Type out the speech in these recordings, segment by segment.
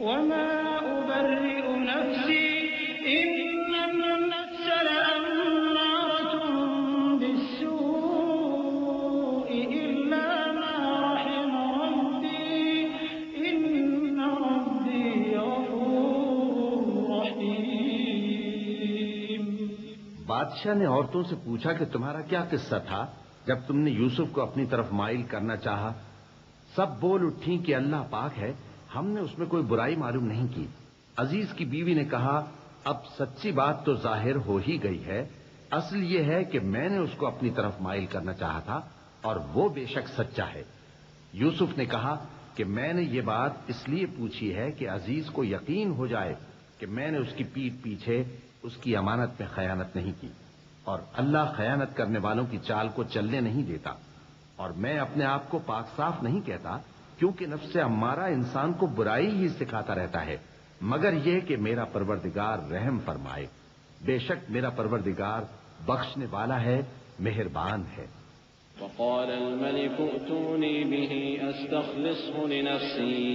وما أبرئ نفسي إن النفس لأمارة بالسوء إلا ما رحم ربي إن ربي غفور رحيم۔ بادشاہ نے عورتوں سے پوچھا کہ تمہارا کیا قصہ تھا جب تم نے یوسف کو اپنی طرف مائل کرنا چاہا؟ سب بول اٹھیں کہ اللہ پاک ہے، ہم نے اس میں کوئی برائی معلوم نہیں کی۔ عزیز کی بیوی نے کہا، اب سچی بات تو ظاہر ہو ہی گئی ہے، اصل یہ ہے کہ میں نے اس کو اپنی طرف مائل کرنا چاہا تھا اور وہ بے شک سچا ہے۔ یوسف نے کہا کہ میں نے یہ بات اس لیے پوچھی ہے کہ عزیز کو یقین ہو جائے کہ میں نے اس کی پیٹھ پیچھے اس کی امانت میں خیانت نہیں کی، اور اللہ خیانت کرنے والوں کی چال کو چلنے نہیں دیتا، اور میں اپنے آپ کو پاک صاف نہیں کہتا، کیونکہ نفس امارہ انسان کو برائی ہی سکھاتا رہتا ہے، مگر یہ کہ میرا پروردگار رحم فرمائے، بے شک میرا پروردگار بخشنے والا ہے، مہربان ہے۔ وقال الملك ائتوني به أستخلصه لنفسي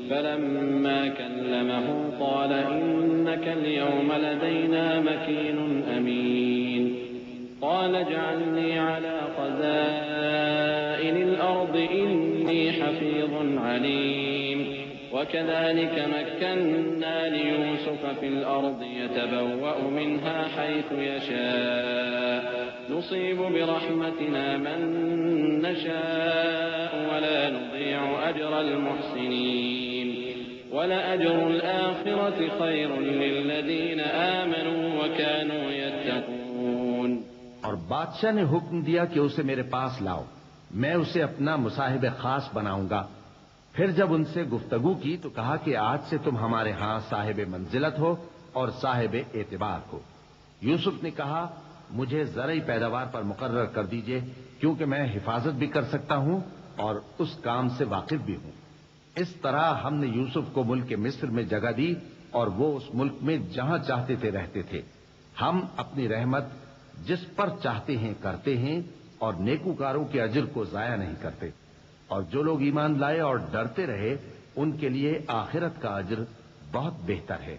فلما كلمه قال إنك اليوم لدينا مكين أمين قال اجعلني على خزائن الأرض إني حفيظ عليم وكذلك مكنا ليوسف في الأرض يتبوأ منها حيث يشاء نصيب برحمتنا من نشاء ولا نضيع أجر المحسنين ولأجر الآخرة خير للذين آمنوا وكانوا يتقون۔ اور بادشاہ نے حکم دیا کہ اسے میرے پاس لاؤ، میں اسے اپنا مصاحب خاص بناؤں گا۔ پھر جب ان سے گفتگو کی تو کہا کہ آج سے تم ہمارے ہاں صاحب منزلت ہو اور صاحب اعتبار ہو۔ یوسف نے کہا، مجھے زرعی پیداوار پر مقرر کر دیجئے، کیونکہ میں حفاظت بھی کر سکتا ہوں اور اس کام سے واقف بھی ہوں۔ اس طرح ہم نے یوسف کو ملک مصر میں جگہ دی اور وہ اس ملک میں جہاں چاہتے تھے رہتے تھے۔ ہم اپنی رحمت جس پر چاہتے ہیں کرتے ہیں اور نیکوکاروں کے اجر کو ضائع نہیں کرتے، اور جو لوگ ایمان لائے اور ڈرتے رہے ان کے لیے آخرت کا اجر بہت بہتر ہے۔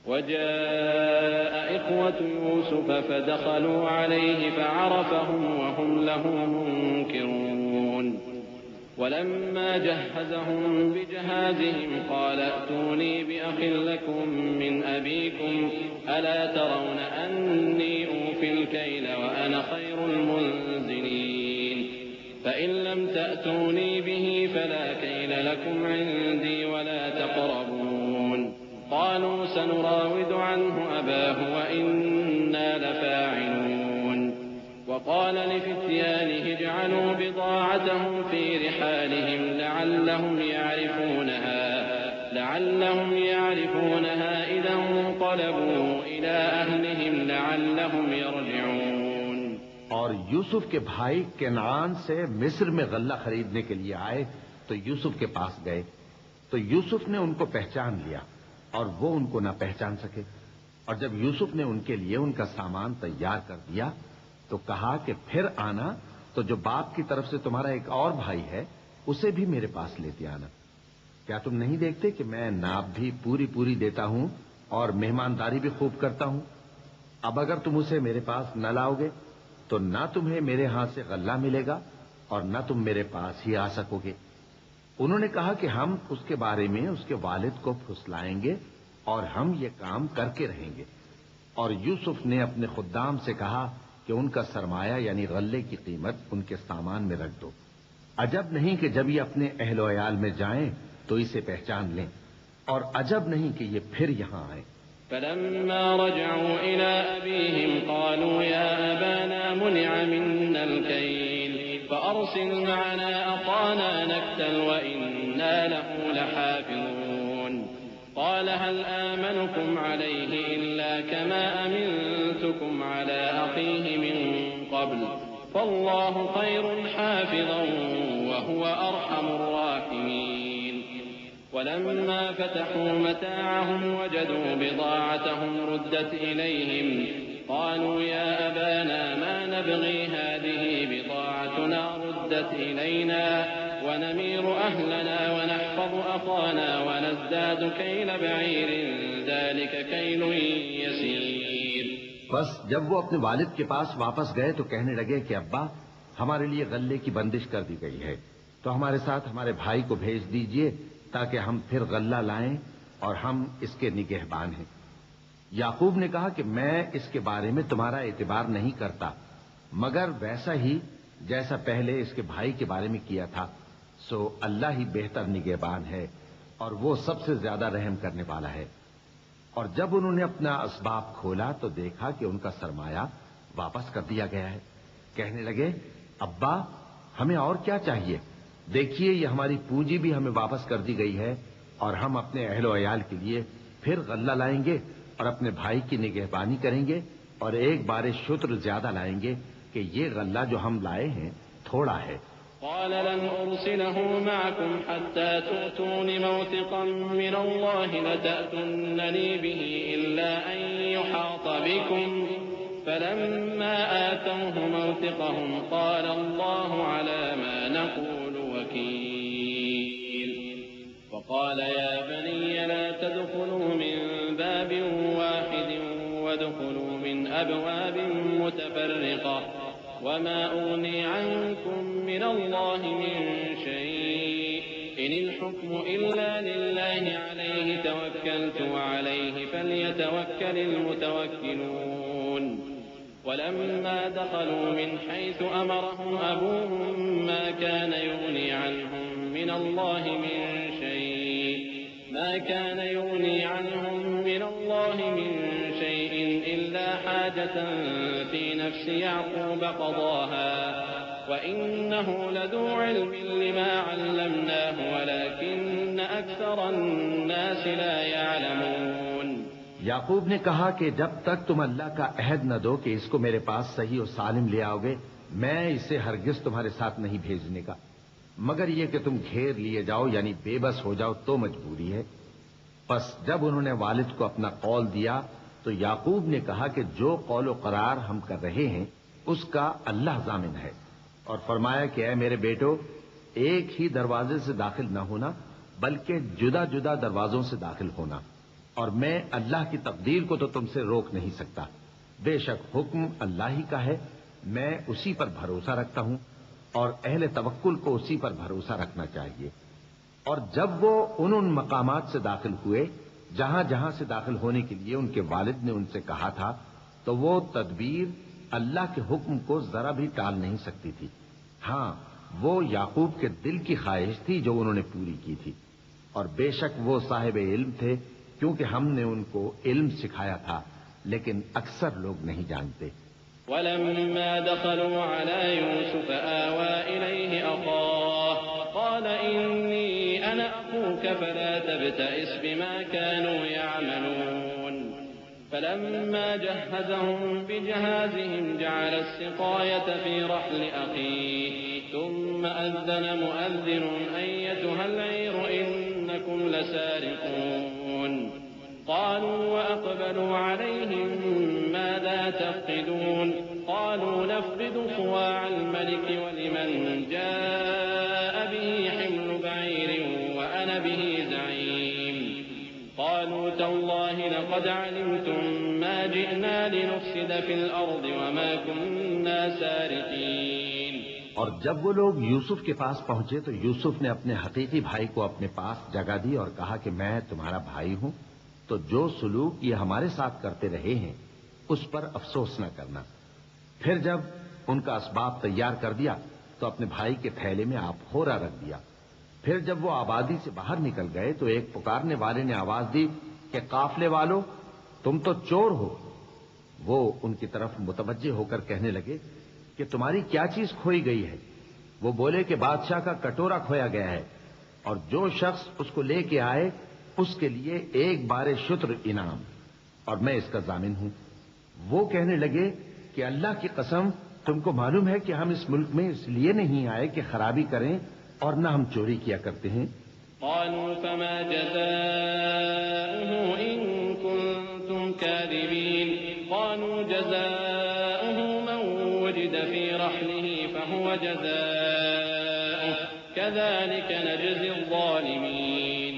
وجاء إخوة يوسف فدخلوا عليه فعرفهم وهم له منكرون ولما جهزهم بجهازهم قال ائتوني بأخ لكم من أبيكم ألا ترون أني أوفي الكيل وأنا خير المنزلين فإن لم تأتوني به فلا كيل لكم عندي ولا تقربون قالوا سنراود عنه أباه وإنا لفاعلون وقال لفتيانه اجعلوا بضاعتهم في رحالهم لعلهم يعرفونها إذا انقلبوا إلى أهلهم لعلهم يرجعون۔ اور یوسف کے بھائی کنعان سے مصر میں غلہ خریدنے کے لیے آئے تو یوسف کے پاس گئے، تو یوسف نے ان کو پہچان لیا اور وہ ان کو نہ پہچان سکے، اور جب یوسف نے ان کے لیے ان کا سامان تیار کر دیا تو کہا کہ پھر آنا تو جو باپ کی طرف سے تمہارا ایک اور بھائی ہے اسے بھی میرے پاس لیتے آنا۔ کیا تم نہیں دیکھتے کہ میں ناب بھی پوری دیتا ہوں اور مہمانداری بھی خوب کرتا ہوں؟ اب اگر تم اسے میرے پاس نہ لاؤ گے تو نہ تمہیں میرے ہاں سے غلہ ملے گا اور نہ تم میرے پاس ہی آ سکو گے۔ انہوں نے کہا کہ ہم اس کے بارے میں اس کے والد کو پھسلائیں گے اور ہم یہ کام کر کے رہیں گے۔ اور یوسف نے اپنے خدام سے کہا کہ ان کا سرمایہ یعنی غلے کی قیمت ان کے سامان میں رکھ دو، عجب نہیں کہ جب یہ اپنے اہل و عیال میں جائیں تو اسے پہچان لیں، اور عجب نہیں کہ یہ پھر یہاں آئیں۔ فلما رجعوا إلى أبيهم قالوا يا أبانا منع منا الكيل فأرسل معنا أخانا نكتل وإنا له لحافظون قال هل آمنكم عليه إلا كما أمنتكم على أخيه من قبل فالله خير حافظا وهو أرحم الراحمين ولما فتحوا متاعهم وجدوا بضاعتهم ردت إليهم قالوا يا أبانا ما نبغي هذه بضاعتنا ردت إلينا ونمير أهلنا ونحفظ أخانا ونزداد كيل بعير ذلك كيل يسير. بس جب وہ اپنے والد کے پاس واپس گئے تو کہنے لگے کہ ابا ہمارے لیے غلے کی بندش کر دی گئی ہے، تو ہمارے ساتھ ہمارے بھائی کو بھیج دیجئے تاکہ ہم پھر غلہ لائیں اور ہم اس کے نگہبان ہیں. یعقوب نے کہا کہ میں اس کے بارے میں تمہارا اعتبار نہیں کرتا مگر ویسا ہی جیسا پہلے اس کے بھائی کے بارے میں کیا تھا، سو اللہ ہی بہتر نگہبان ہے اور وہ سب سے زیادہ رحم کرنے والا ہے. اور جب انہوں نے اپنا اسباب کھولا تو دیکھا کہ ان کا سرمایہ واپس کر دیا گیا ہے. کہنے لگے ابا ہمیں اور کیا چاہیے، دیکھیے یہ ہماری پونجی بھی ہمیں واپس کر دی گئی ہے اور ہم اپنے اہل و عیال کے لیے پھر غلہ لائیں گے اور اپنے بھائی کی نگہبانی کریں گے اور ایک بار شتر زیادہ لائیں گے کہ یہ غلہ جو ہم لائے ہیں تھوڑا ہے. قال لن أرسله معكم حتى تؤتون موثقا من الله لتأتونني به إلا أن يحاط بكم فلما آتوه موثقهم قال الله على ما نقول وكيل. وقال يا بني لا تدخلوا من باب واحد وادخلوا من أبواب متفرقة وما أغني عنكم من الله من شيء إن الحكم إلا لله عليه توكلت وعليه فليتوكل المتوكلون. ولما دخلوا من حيث أمرهم أبوهم ما كان يغني عنهم من الله من شيء إلا حاجة في نفس يعقوب قضاها وإنه لذو علم لما علمناه ولكن أكثر الناس لا يعلمون. یعقوب نے کہا کہ جب تک تم اللہ کا عہد نہ دو کہ اس کو میرے پاس صحیح و سالم لے آؤ گے میں اسے ہرگز تمہارے ساتھ نہیں بھیجنے کا، مگر یہ کہ تم گھیر لیے جاؤ یعنی بے بس ہو جاؤ تو مجبوری ہے. پس جب انہوں نے والد کو اپنا قول دیا تو یعقوب نے کہا کہ جو قول و قرار ہم کر رہے ہیں اس کا اللہ ضامن ہے، اور فرمایا کہ اے میرے بیٹو ایک ہی دروازے سے داخل نہ ہونا بلکہ جدا جدا دروازوں سے داخل ہونا، اور میں اللہ کی تقدیر کو تو تم سے روک نہیں سکتا. بے شک حکم اللہ ہی کا ہے، میں اسی پر بھروسہ رکھتا ہوں اور اہل توکل کو اسی پر بھروسہ رکھنا چاہیے. اور جب وہ ان مقامات سے داخل ہوئے جہاں جہاں سے داخل ہونے کے لیے ان کے والد نے ان سے کہا تھا تو وہ تدبیر اللہ کے حکم کو ذرا بھی ٹال نہیں سکتی تھی. ہاں وہ یعقوب کے دل کی خواہش تھی جو انہوں نے پوری کی تھی، اور بے شک وہ صاحب علم تھے کیونکہ ہم نے ان کو علم سکھایا تھا، لیکن اکثر لوگ نہیں جانتے. ولما دخلوا على يوسف آوى إليه أخاه قال إني أنا أخوك فلا تبتئس بما كانوا يعملون. فلما جهزهم بجهازهم جعل السقاية في رحل أخيه ثم أذن مؤذن أيتها العير إنكم لسارقون. قالوا وأقبلوا عليهم ماذا تفقدون قالوا نفقد صواع الملك ولمن جاء به حمل بعير وأنا به زعيم. قالوا تالله لقد علمتم ما جئنا لنفسد في الأرض وما كنا سارقين. اور جب وہ لوگ یوسف کے پاس پہنچے تو یوسف نے اپنے حقیقی بھائی کو اپنے پاس جگہ دی اور کہا کہ میں تمہارا بھائی ہوں، تو جو سلوک یہ ہمارے ساتھ کرتے رہے ہیں اس پر افسوس نہ کرنا. پھر جب ان کا اسباب تیار کر دیا تو اپنے بھائی کے تھیلے میں آپ ہورا رکھ دیا. پھر جب وہ آبادی سے باہر نکل گئے تو ایک پکارنے والے نے آواز دی کہ قافلے والو تم تو چور ہو. وہ ان کی طرف متوجہ ہو کر کہنے لگے کہ تمہاری کیا چیز کھوئی گئی ہے؟ وہ بولے کہ بادشاہ کا کٹورا کھویا گیا ہے اور جو شخص اس کو لے کے آئے اس کے لیے ایک بار شتر انعام، اور میں اس کا ضامن ہوں. وہ کہنے لگے کہ اللہ کی قسم تم کو معلوم ہے کہ ہم اس ملک میں اس لیے نہیں آئے کہ خرابی کریں اور نہ ہم چوری کیا کرتے ہیں. قالوا فما جزاؤه إن كنتم كاذبين. قال قالوا جزاؤه من وجد في رحله فهو جزاؤه كذلك نجزي الظالمين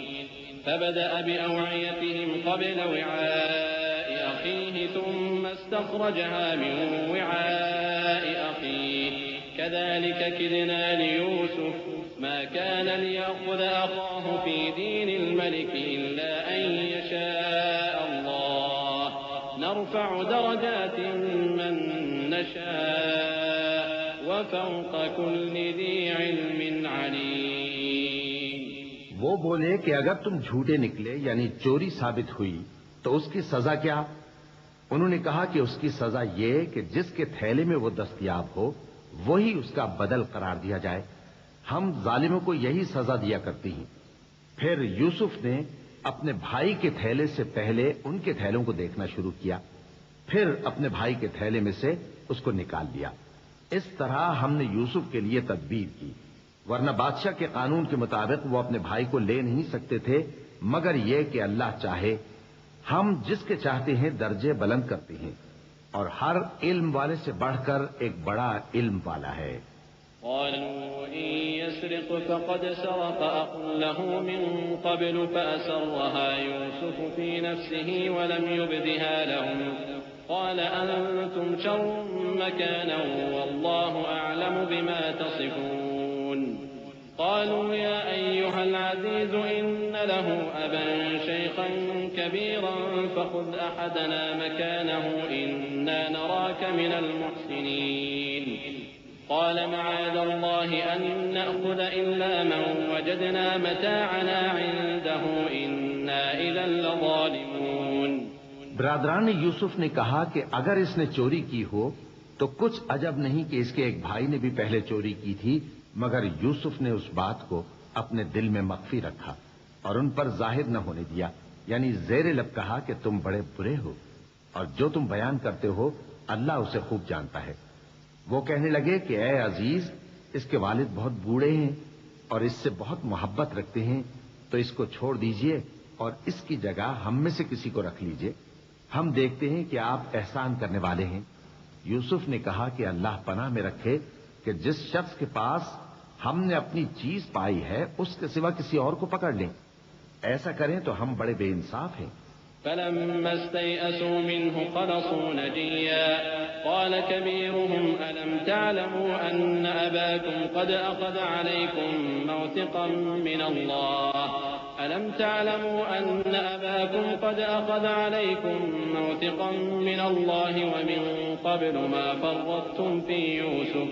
فبدأ بأوعيتهم قبل وعاء أخيه ثم استخرجها من وعاء أخيه كذلك كدنا ليوسف ما كان ليأخذ أخاه في دين الملك إلا أن يشاء الله نرفع درجات من نشاء وفوق كل ذي علم عليم. وہ بولے کہ اگر تم جھوٹے نکلے یعنی چوری ثابت ہوئی تو اس کی سزا کیا؟ انہوں نے کہا کہ اس کی سزا یہ کہ جس کے تھیلے میں وہ دستیاب ہو وہی اس کا بدل قرار دیا جائے. ہم ظالموں کو یہی سزا دیا کرتی ہیں. پھر یوسف نے اپنے بھائی کے تھیلے سے پہلے ان کے تھیلوں کو دیکھنا شروع کیا، پھر اپنے بھائی کے تھیلے میں سے اس کو نکال لیا. اس طرح ہم نے یوسف کے لیے تدبیر کی، ورنہ بادشاہ کے قانون کے مطابق وہ اپنے بھائی کو لے نہیں سکتے تھے مگر یہ کہ اللہ چاہے. ہم جس کے چاہتے ہیں درجے بلند کرتے ہیں، اور ہر علم والے سے بڑھ کر ایک بڑا علم والا ہے. قالوا إن يسرق فقد سرق أخ له من قبل فأسرها يوسف في نفسه ولم يبدها لهم قال أنتم شر مكانا والله أعلم بما تصفون. قالوا يا أيها العزيز إن له أبا شيخا كبيرا فخذ أحدنا مكانه إنا نراك من المحسنين. قال معاذ الله أن نأخذ إلا من وجدنا متاعنا عنده إنا إذا لظالمون. برادران یوسف نے کہا کہ اگر اس نے چوری کی ہو تو کچھ عجب نہیں کہ اس کے ایک بھائی نے بھی پہلے چوری کی تھی، مگر یوسف نے اس بات کو اپنے دل میں مخفی رکھا اور ان پر ظاہر نہ ہونے دیا، یعنی زیر لب کہا کہ تم بڑے برے ہو اور جو تم بیان کرتے ہو اللہ اسے خوب جانتا ہے. وہ کہنے لگے کہ اے عزیز، اس کے والد بہت بوڑھے ہیں اور اس سے بہت محبت رکھتے ہیں، تو اس کو چھوڑ دیجئے اور اس کی جگہ ہم میں سے کسی کو رکھ لیجئے. ہم دیکھتے ہیں کہ آپ احسان کرنے والے ہیں. یوسف نے کہا کہ اللہ پناہ میں رکھے کہ جس شخص کے پاس ہم نے اپنی چیز پائی ہے اس کے سوا کسی اور کو پکڑ لیں. ایسا کریں تو ہم بڑے بے انصاف ہیں. فلما استيئسوا منه خلصوا نجيا قال كبيرهم ألم تعلموا أن أباكم قد أخذ عليكم موثقا من الله ومن قبل ما فرطتم في يوسف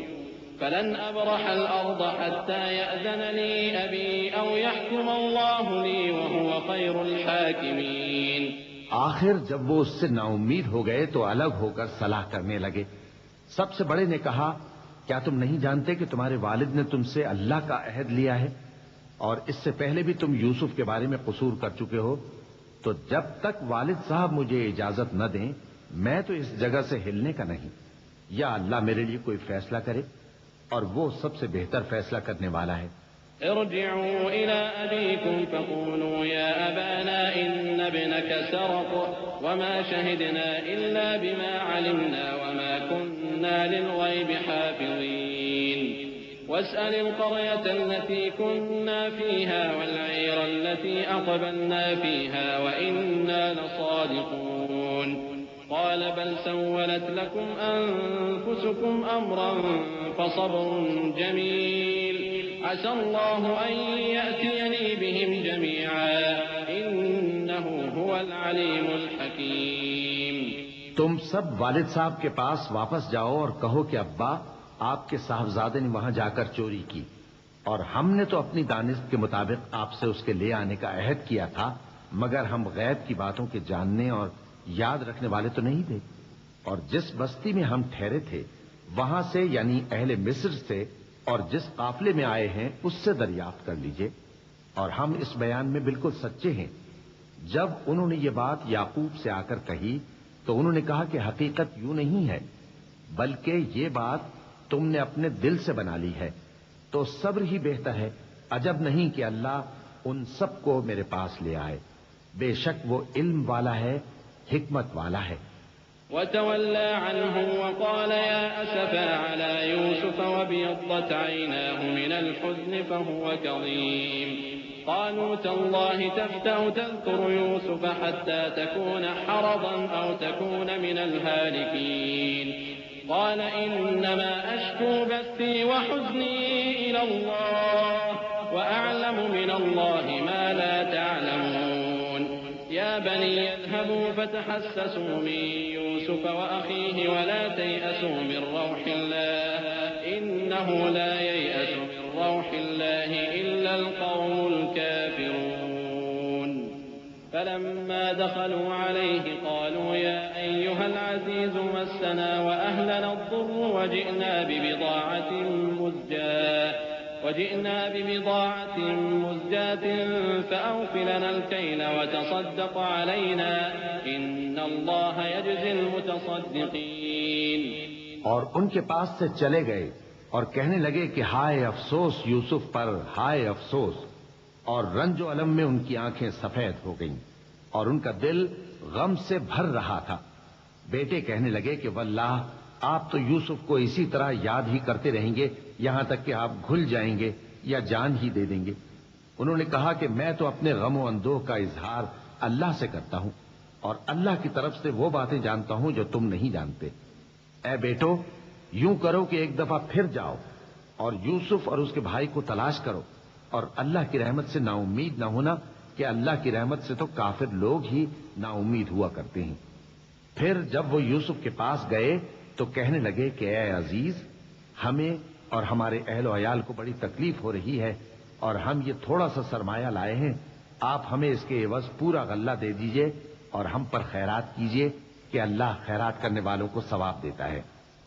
فلن أبرح الأرض حتى يأذن لي أبي أو يحكم الله لي وهو خير الحاكمين. آخر جب وہ اس سے نا امید ہو گئے تو الگ ہو کر صلاح کرنے لگے. سب سے بڑے نے کہا کیا تم نہیں جانتے کہ تمہارے والد نے تم سے اللہ کا عہد لیا ہے اور اس سے پہلے بھی تم یوسف کے بارے میں قصور کر چکے ہو، تو جب تک والد صاحب مجھے اجازت نہ دیں میں تو اس جگہ سے ہلنے کا نہیں. یا اللہ میرے لیے کوئی فیصلہ کرے اور وہ سب سے بہتر فیصلہ کرنے والا ہے. ارجعوا إلى أبيكم فقولوا يا أبانا إن ابنك سرق وما شهدنا إلا بما علمنا وما كنا للغيب حافظين. واسأل القرية التي كنا فيها والعير التي أقبلنا فيها وإنا لصادقون. قال بل سولت لكم أنفسكم أمرا فصبر جميل عسى الله أن يأتيني بهم جميعا إنه هو العليم الحكيم. تم سب والد صاحب کے پاس واپس جاؤ اور کہو کہ ابا آپ کے صاحبزادے نے وہاں جا کر چوری کی اور ہم نے تو اپنی دانست کے مطابق آپ سے اس کے لے آنے کا عہد کیا تھا، مگر ہم غیب کی باتوں کے جاننے اور یاد رکھنے والے تو نہیں تھے. اور جس بستی میں ہم ٹھہرے تھے وہاں سے یعنی اہل مصر سے اور جس قافلے میں آئے ہیں اس سے دریافت کر لیجئے، اور ہم اس بیان میں بالکل سچے ہیں. جب انہوں نے یہ بات یعقوب سے آ کر کہی تو انہوں نے کہا کہ حقیقت یوں نہیں ہے بلکہ یہ بات تم نے اپنے دل سے بنا لی ہے، تو صبر ہی بہتر ہے. عجب نہیں کہ اللہ ان سب کو میرے پاس لے آئے، بے شک وہ علم والا ہے، حکمت والا ہے. وتولى عنهم وقال يا أسفا على يوسف وابيضت عيناه من الحزن فهو كظيم قالوا تالله تفتأ تذكر يوسف حتى تكون حرضا أو تكون من الهالكين قال إنما أشكو بثي وحزني إلى الله وأعلم من الله ما لا تعلمون يا بني اذهبوا فتحسسوا من يوسف وأخيه ولا تيأسوا من روح الله إنه لا ييأس من روح الله إلا القوم الكافرون فلما دخلوا عليه قالوا يا أيها العزيز مسنا وأهلنا الضر وجئنا ببضاعة مزجاة فأوف لنا الكيل وتصدق علينا إن الله يجزي المتصدقين اور ان کے پاس سے چلے گئے اور کہنے لگے کہ ہائے افسوس یوسف پر، ہائے افسوس، اور رنج و الم میں ان کی آنکھیں سفید ہو گئیں اور ان کا دل غم سے بھر رہا تھا۔ بیٹے کہنے لگے کہ واللہ آپ تو یوسف کو اسی طرح یاد ہی کرتے رہیں گے یہاں تک کہ آپ گھل جائیں گے یا جان ہی دے دیں گے۔ انہوں نے کہا کہ میں تو اپنے غم و اندوہ کا اظہار اللہ سے کرتا ہوں اور اللہ کی طرف سے وہ باتیں جانتا ہوں جو تم نہیں جانتے۔ اے بیٹو، یوں کرو کہ ایک دفعہ پھر جاؤ اور یوسف اور اس کے بھائی کو تلاش کرو اور اللہ کی رحمت سے نا امید نہ ہونا کہ اللہ کی رحمت سے تو کافر لوگ ہی نا امید ہوا کرتے ہیں۔ پھر جب وہ یوسف کے پاس گئے تو کہنے لگے کہ اے عزیز، ہمیں اور ہمارے اہل و عیال کو بڑی تکلیف ہو رہی ہے اور ہم یہ تھوڑا سا سرمایہ لائے ہیں، آپ ہمیں اس کے عوض پورا غلہ دے دیجئے اور ہم پر خیرات کیجئے کہ اللہ خیرات کرنے والوں کو ثواب دیتا ہے۔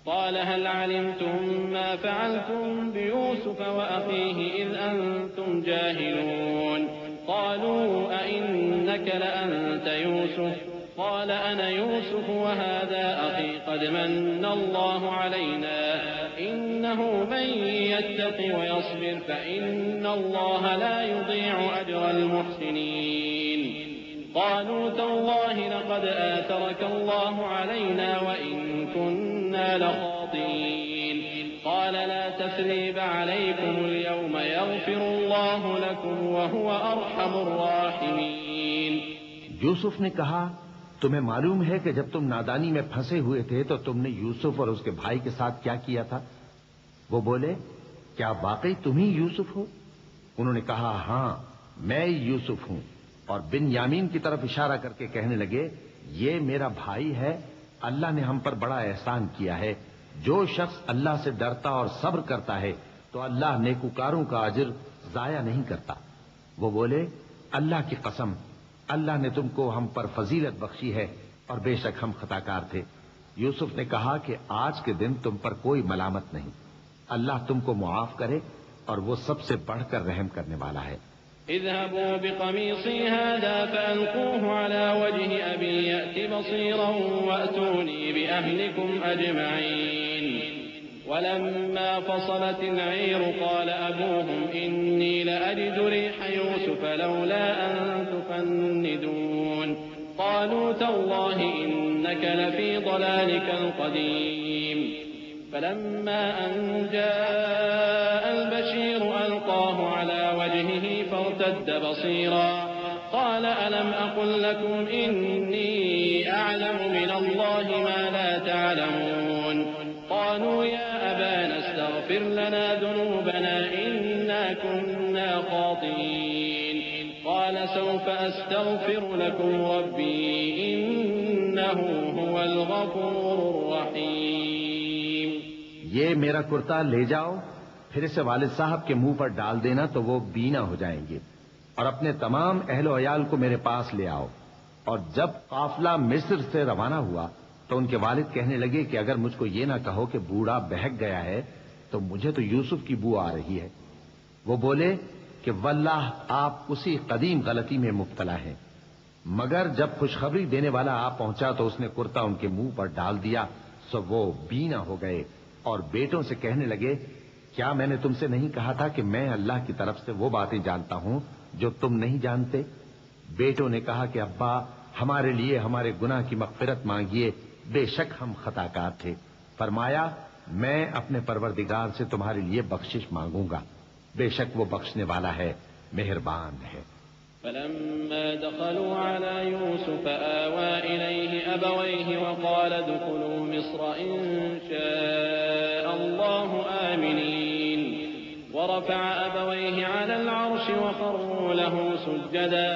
قال هل علمتم ما فعلتم بيوسف وأخيه إذ أنتم جاهلون قالوا أئنك لأنت يوسف قال أنا يوسف وهذا أخي قد من الله علينا إنه من يتق ويصبر فإن الله لا يضيع أجر المحسنين قالوا تالله لقد آثرك الله علينا وإن كنا لخاطئين قال لا تثريب عليكم اليوم يغفر الله لكم وهو أرحم الراحمين۔ یوسف نے کہا تمہیں معلوم ہے کہ جب تم نادانی میں پھنسے ہوئے تھے تو تم نے یوسف اور اس کے بھائی کے ساتھ کیا کیا تھا؟ وہ بولے کیا واقعی تم ہی یوسف ہو؟ انہوں نے کہا ہاں میں یوسف ہوں، اور بن یامین کی طرف اشارہ کر کے کہنے لگے یہ میرا بھائی ہے، اللہ نے ہم پر بڑا احسان کیا ہے۔ جو شخص اللہ سے ڈرتا اور صبر کرتا ہے تو اللہ نیکوکاروں کا اجر ضائع نہیں کرتا۔ وہ بولے اللہ کی قسم، اللہ نے تم کو ہم پر فضیلت بخشی ہے اور بے شک ہم خطاکار تھے۔ یوسف نے کہا کہ آج کے دن تم پر کوئی ملامت نہیں، اللہ تم کو معاف کرے اور وہ سب سے بڑھ کر رحم کرنے والا ہے۔ اذهبوا بقميصي هذا فألقوه على وجه أبي يأت بصيرا وأتوني بأهلكم أجمعين ولما فصلت العير قال أبوهم إني لأجد ريح يوسف لولا أن تفندون قالوا تالله إنك لفي ضلالك القديم فلما أن جاء البشير ألقاه على وجهه فارتد بصيرا قال ألم أقل لكم إني أعلم من الله ما لا تعلمون قالوا يا أبانا استغفر لنا ذنوبنا إنا كنا خاطئين قال سوف أستغفر لكم ربي إنه هو الغفور الرحيم۔ یہ میرا کرتا لے جاؤ، پھر اسے والد صاحب کے منہ پر ڈال دینا تو وہ بینا ہو جائیں گے، اور اپنے تمام اہل و عیال کو میرے پاس لے آؤ۔ اور جب قافلہ مصر سے روانہ ہوا تو ان کے والد کہنے لگے کہ اگر مجھ کو یہ نہ کہو کہ بوڑھا بہک گیا ہے تو مجھے تو یوسف کی بو آ رہی ہے۔ وہ بولے کہ واللہ آپ اسی قدیم غلطی میں مبتلا ہیں۔ مگر جب خوشخبری دینے والا آ پہنچا تو اس نے کرتا ان کے منہ پر ڈال دیا، سو وہ بینا ہو گئے اور بیٹوں سے کہنے لگے کیا میں نے تم سے نہیں کہا تھا کہ میں اللہ کی طرف سے وہ باتیں جانتا ہوں جو تم نہیں جانتے؟ بیٹوں نے کہا کہ ابا ہمارے لیے ہمارے گناہ کی مغفرت مانگیے، بے شک ہم خطاکار تھے. فرمایا میں اپنے پروردگار سے تمہارے لیے بخشش مانگوں گا، بے شک وہ بخشنے والا ہے، مہربان ہے. فلما دخلوا على يوسف آوى إليه أبويه وقال ادخلوا مصر إن شاء الله آمنين ورفع أبويه على العرش وخروا له سجدا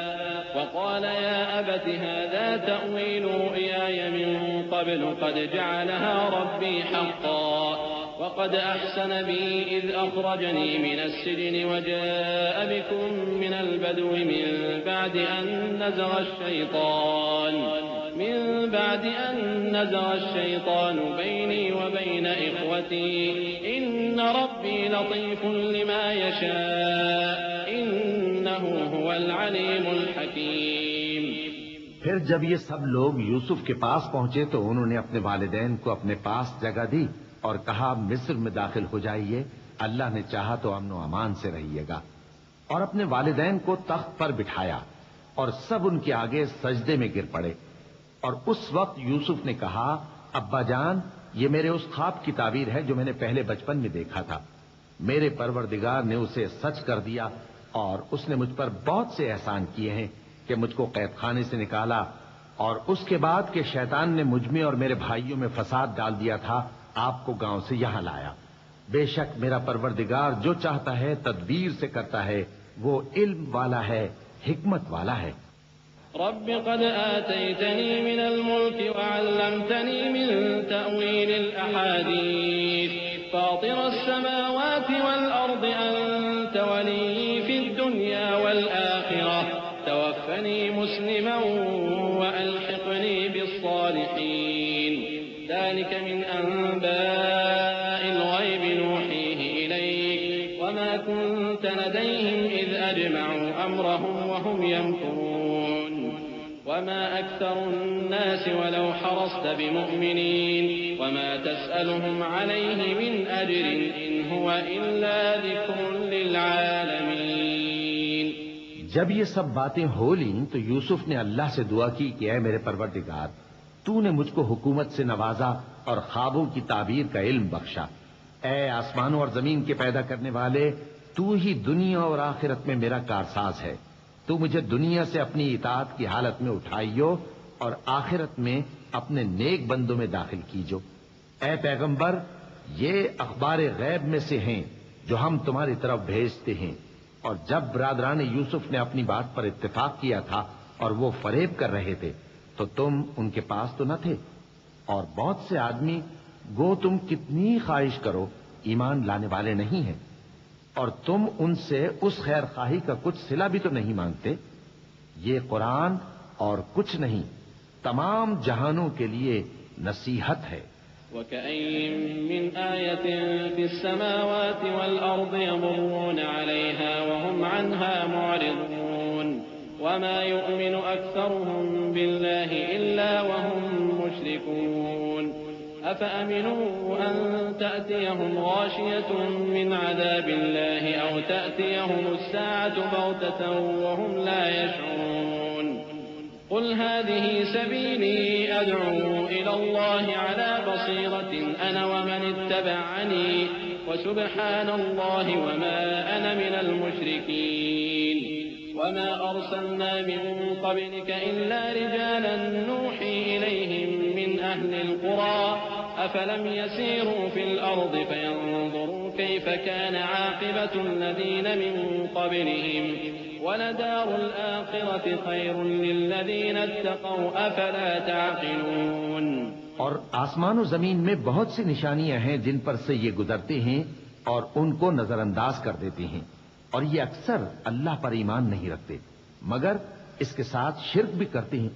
وقال يا أبت هذا تأويل رؤياي من قبل قد جعلها ربي حقا وقد أحسن بي إذ أخرجني من السجن وجاء بكم من البدو من بعد أن نزغ الشيطان بيني وبين إخوتي إن ربي لطيف لما يشاء إنه هو العليم الحكيم. پھر جب یہ سب لوگ یوسف کے پاس پہنچے تو انہوں نے اپنے والدین کو اپنے پاس جگہ دی اور کہا مصر میں داخل ہو جائیے، اللہ نے چاہا تو امن و امان سے رہیے گا. اور اپنے والدین کو تخت پر بٹھایا اور سب ان کے آگے سجدے میں گر پڑے. اور اس وقت یوسف نے کہا ابا جان یہ میرے اس خواب کی تعبیر ہے جو میں نے پہلے بچپن میں دیکھا تھا. میرے پروردگار نے اسے سچ کر دیا اور اس نے مجھ پر بہت سے احسان کیے ہیں کہ مجھ کو قید خانے سے نکالا اور اس کے بعد کہ شیطان نے مجھ میں اور میرے بھائیوں میں فساد ڈال دیا تھا آپ کو گاؤں سے یہاں لایا. بے شک میرا پروردگار جو چاہتا ہے تدبیر سے کرتا ہے، وہ علم والا ہے، حکمت والا ہے. رب قد آتيتني من الملك وعلمتني من تأويل الأحاديث فاطر السماوات والأرض أنت ولي في الدنيا والآخرة توفني مسلما وألحقني بالصالحين. ذلك من أنباء الغيب نوحيه إليك وما كنت لديهم إذ أجمعوا أمرهم وهم يمكرون وما أكثر الناس ولو حرصت بمؤمنين وما تسألهم عليه من أجر إن هو إلا ذكر للعالمين. جب یہ سب باتیں ہو لیں تو یوسف نے اللہ سے دعا کی کہ اے میرے پروردگار تو نے مجھ کو حکومت سے نوازا اور خوابوں کی تعبیر کا علم بخشا. اے آسمانوں اور زمین کے پیدا کرنے والے تو ہی دنیا اور آخرت میں میرا کارساز ہے. تو مجھے دنیا سے اپنی اطاعت کی حالت میں اٹھائیو اور آخرت میں اپنے نیک بندوں میں داخل کیجو. اے پیغمبر یہ اخبار غیب میں سے ہیں جو ہم تمہاری طرف بھیجتے ہیں. اور جب برادران یوسف نے اپنی بات پر اتفاق کیا تھا اور وہ فریب کر رہے تھے تو تم ان کے پاس تو نہ تھے، اور بہت سے آدمی گو تم کتنی خواہش کرو ایمان لانے والے نہیں ہیں، اور تم ان سے اس خیر خواہی کا کچھ صلہ بھی تو نہیں مانگتے. یہ قرآن اور کچھ نہیں تمام جہانوں کے لیے نصیحت ہے. وكأين من آية في السماوات والأرض يمرون عليها وهم عنها معرضون وما يؤمن أكثرهم بالله إلا وهم مشركون أفأمنوا أن تأتيهم غاشية من عذاب الله أو تأتيهم الساعة بغتة وهم لا يشعرون قل هذه سبيلي أدعو إلى الله على بصيرة أنا ومن اتبعني وسبحان الله وما أنا من المشركين وما أرسلنا من قبلك إلا رجالا نوحي إليهم من أهل القرى أفلم يسيروا في الأرض فينظروا كيف كان عاقبة الذين من قبلهم ولدار الآخرة خير للذين اتقوا أفلا تعقلون. اور آسمان و زمین میں بہت سی نشانیاں ہیں جن پر سے یہ گزرتے ہیں اور ان کو نظر انداز کر دیتے ہیں، اور یہ اکثر اللہ پر ایمان نہیں رکھتے مگر اس کے ساتھ شرک بھی کرتے ہیں.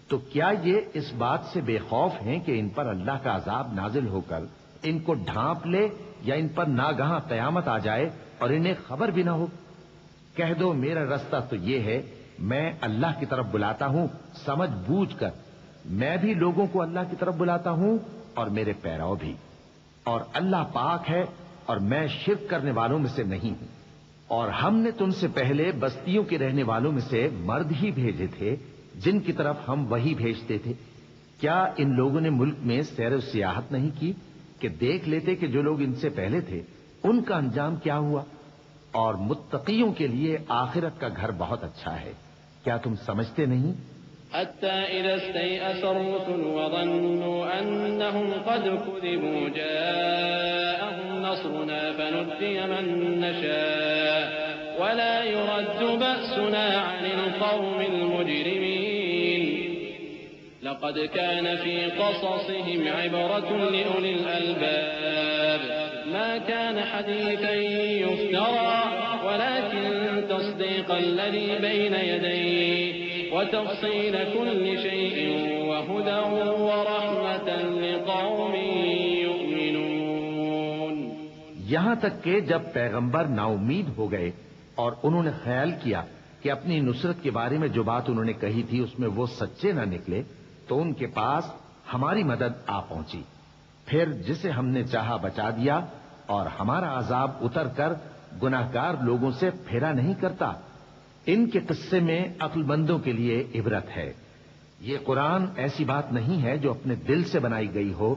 تو کیا یہ اس بات سے بے خوف ہیں کہ ان پر اللہ کا عذاب نازل ہو کر ان کو ڈھانپ لے یا ان پر ناگہاں قیامت آ جائے اور انہیں خبر بھی نہ ہو؟ کہہ دو میرا رستہ تو یہ ہے، میں اللہ کی طرف بلاتا ہوں سمجھ بوجھ کر. میں بھی لوگوں کو اللہ کی طرف بلاتا ہوں اور میرے پیرو بھی، اور اللہ پاک ہے اور میں شرک کرنے والوں میں سے نہیں ہوں. اور ہم نے تم سے پہلے بستیوں کے رہنے والوں میں سے مرد ہی بھیجے تھے جن کی طرف ہم وہی بھیجتے تھے. کیا ان لوگوں نے ملک میں سیر و سیاحت نہیں کی کہ دیکھ لیتے کہ جو لوگ ان سے پہلے تھے ان کا انجام کیا ہوا؟ اور متقیوں کے لیے آخرت کا گھر بہت اچھا ہے، کیا تم سمجھتے نہیں؟ حتى إذا استيأس الرسل وظنوا أنهم قد كذبوا جاءهم نصرنا فنجي من نشاء ولا يرد بأسنا عن القوم المجرمين لقد كان في قصصهم عبرة لأولي الألباب ما كان حديثا يفترى ولكن تصديق الذي بين يديه وتفصيل كل شيء وهدى ورحمة لقوم يؤمنون. یہاں تک کہ جب پیغمبر نا امید ہو گئے اور انہوں نے خیال کیا کہ اپنی نصرت کے بارے میں جو بات انہوں نے کہی تھی اس میں وہ سچے نہ نکلے تو ان کے پاس ہماری مدد آ پہنچی. پھر جسے ہم نے چاہا بچا دیا اور ہمارا عذاب اتر کر گناہگار لوگوں سے پھیرا نہیں کرتا. ان کے قصے میں عقل مندوں کے لیے عبرت ہے. یہ قرآن ایسی بات نہیں ہے جو اپنے دل سے بنائی گئی ہو،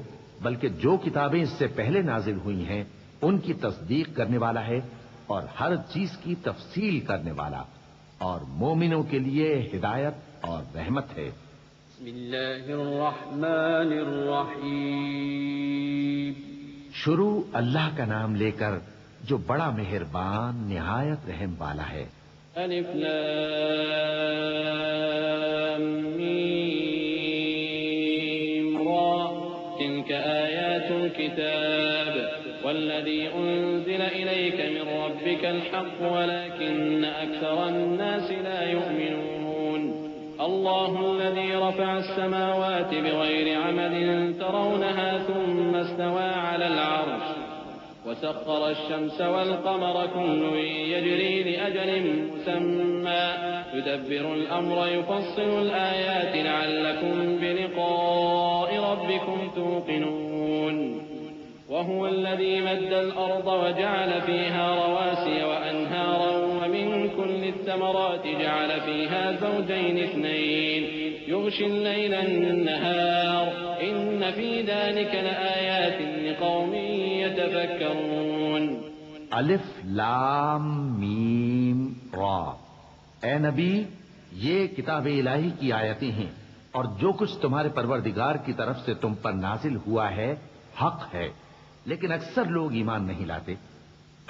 بلکہ جو کتابیں اس سے پہلے نازل ہوئی ہیں ان کی تصدیق کرنے والا ہے اور ہر چیز کی تفصیل کرنے والا، اور مومنوں کے لیے ہدایت اور رحمت ہے. بسم اللہ الرحمن الرحیم. شروع اللہ کا نام لے کر جو بڑا مہربان نہایت رحم والا ہے. الف لام میم را تلك آیات الكتاب والذي أنزل إليك من ربك الحق ولكن أكثر الناس لا يؤمنون. الله الذي رفع السماوات بغير عمد ترونها ثم استوى على العرش وسخر الشمس والقمر كل يجري لأجل مسمى يدبر الأمر يفصل الآيات لعلكم بلقاء ربكم توقنون. وهو الذي مد الأرض وجعل فيها رواسي وأنهارا ومن كل الثمرات جعل فيها زوجين اثنين يغشي الليل النهار إن في ذلك لآيات لقوم يتفكرون. الف لام میم را. اے نبی، یہ کتاب الہی کی آیتیں ہیں اور جو کچھ تمہارے پروردگار کی طرف سے تم پر نازل ہوا ہے حق ہے، لیکن اکثر لوگ ایمان نہیں لاتے.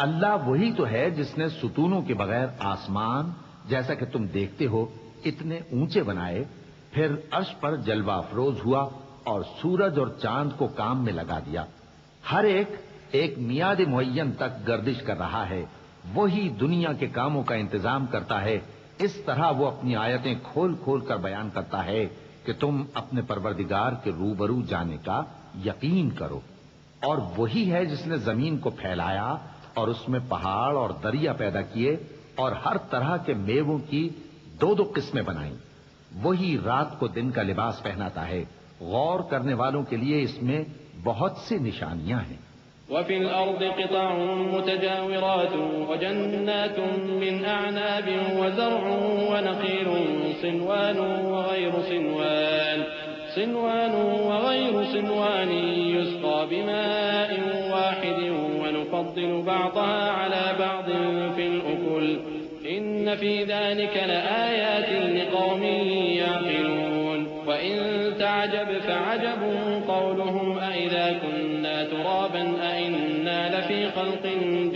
اللہ وہی تو ہے جس نے ستونوں کے بغیر آسمان جیسا کہ تم دیکھتے ہو اتنے اونچے بنائے، پھر عرش پر جلوہ افروز ہوا اور سورج اور چاند کو کام میں لگا دیا. ہر ایک میعاد معین تک گردش کر رہا ہے. وہی دنیا کے کاموں کا انتظام کرتا ہے. اس طرح وہ اپنی آیتیں کھول کھول کر بیان کرتا ہے کہ تم اپنے پروردگار کے روبرو جانے کا یقین کرو. اور وہی ہے جس نے زمین کو پھیلایا اور اس میں پہاڑ اور دریا پیدا کیے اور ہر طرح کے میووں کی دو دو قسمیں بنائیں. وہی رات کو دن کا لباس پہناتا ہے. غور کرنے والوں کے لیے اس میں بہت سی نشانیاں ہیں. وفي الأرض قطع متجاورات وجنات من أعناب وزرع ونخيل صنوان وغير صنوان يسقى بماء واحد ونفضل بعضها على بعض في الأكل إن في ذلك لآيات لقوم يعقلون. وإن تعجب فعجب قولهم أإذا كنا ترابا أإنا لفي خلق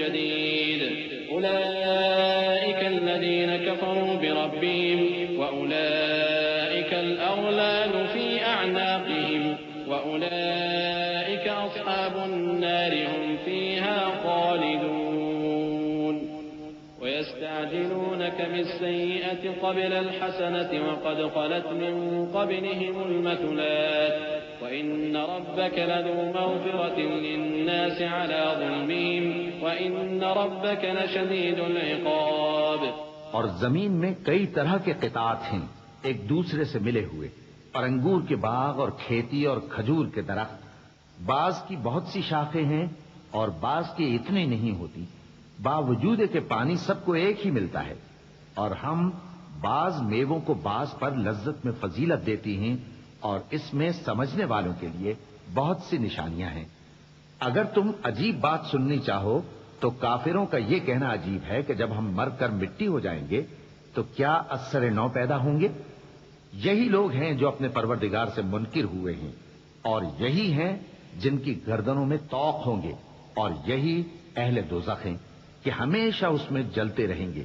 جديد أولئك الذين كفروا بربهم وأولئك الأغلال في أعناقهم وأولئك أصحاب النار هم فيها خالدون. ويستعجلونك بالسيئة قبل الحسنة وقد خلت من قبلهم المثلات وإن ربك لذو مغفرة للناس على ظلمهم وإن ربك لشديد العقاب. اور زمین میں کئی طرح کے قطعات ہیں ایک دوسرے سے ملے ہوئے، اور انگور کے باغ اور کھیتی اور کھجور کے درخت. بعض کی بہت سی شاخیں ہیں اور بعض کی اتنی نہیں ہوتی، باوجود کہ پانی سب کو ایک ہی ملتا ہے. اور ہم بعض میووں کو بعض پر لذت میں فضیلت دیتی ہیں اور اس میں سمجھنے والوں کے لیے بہت سی نشانیاں ہیں۔ اگر تم عجیب بات سننی چاہو تو کافروں کا یہ کہنا عجیب ہے کہ جب ہم مر کر مٹی ہو جائیں گے تو کیا اثر نو پیدا ہوں گے؟ یہی لوگ ہیں جو اپنے پروردگار سے منکر ہوئے ہیں، اور یہی ہیں جن کی گردنوں میں طوق ہوں گے، اور یہی اہل دوزخ ہیں کہ ہمیشہ اس میں جلتے رہیں گے۔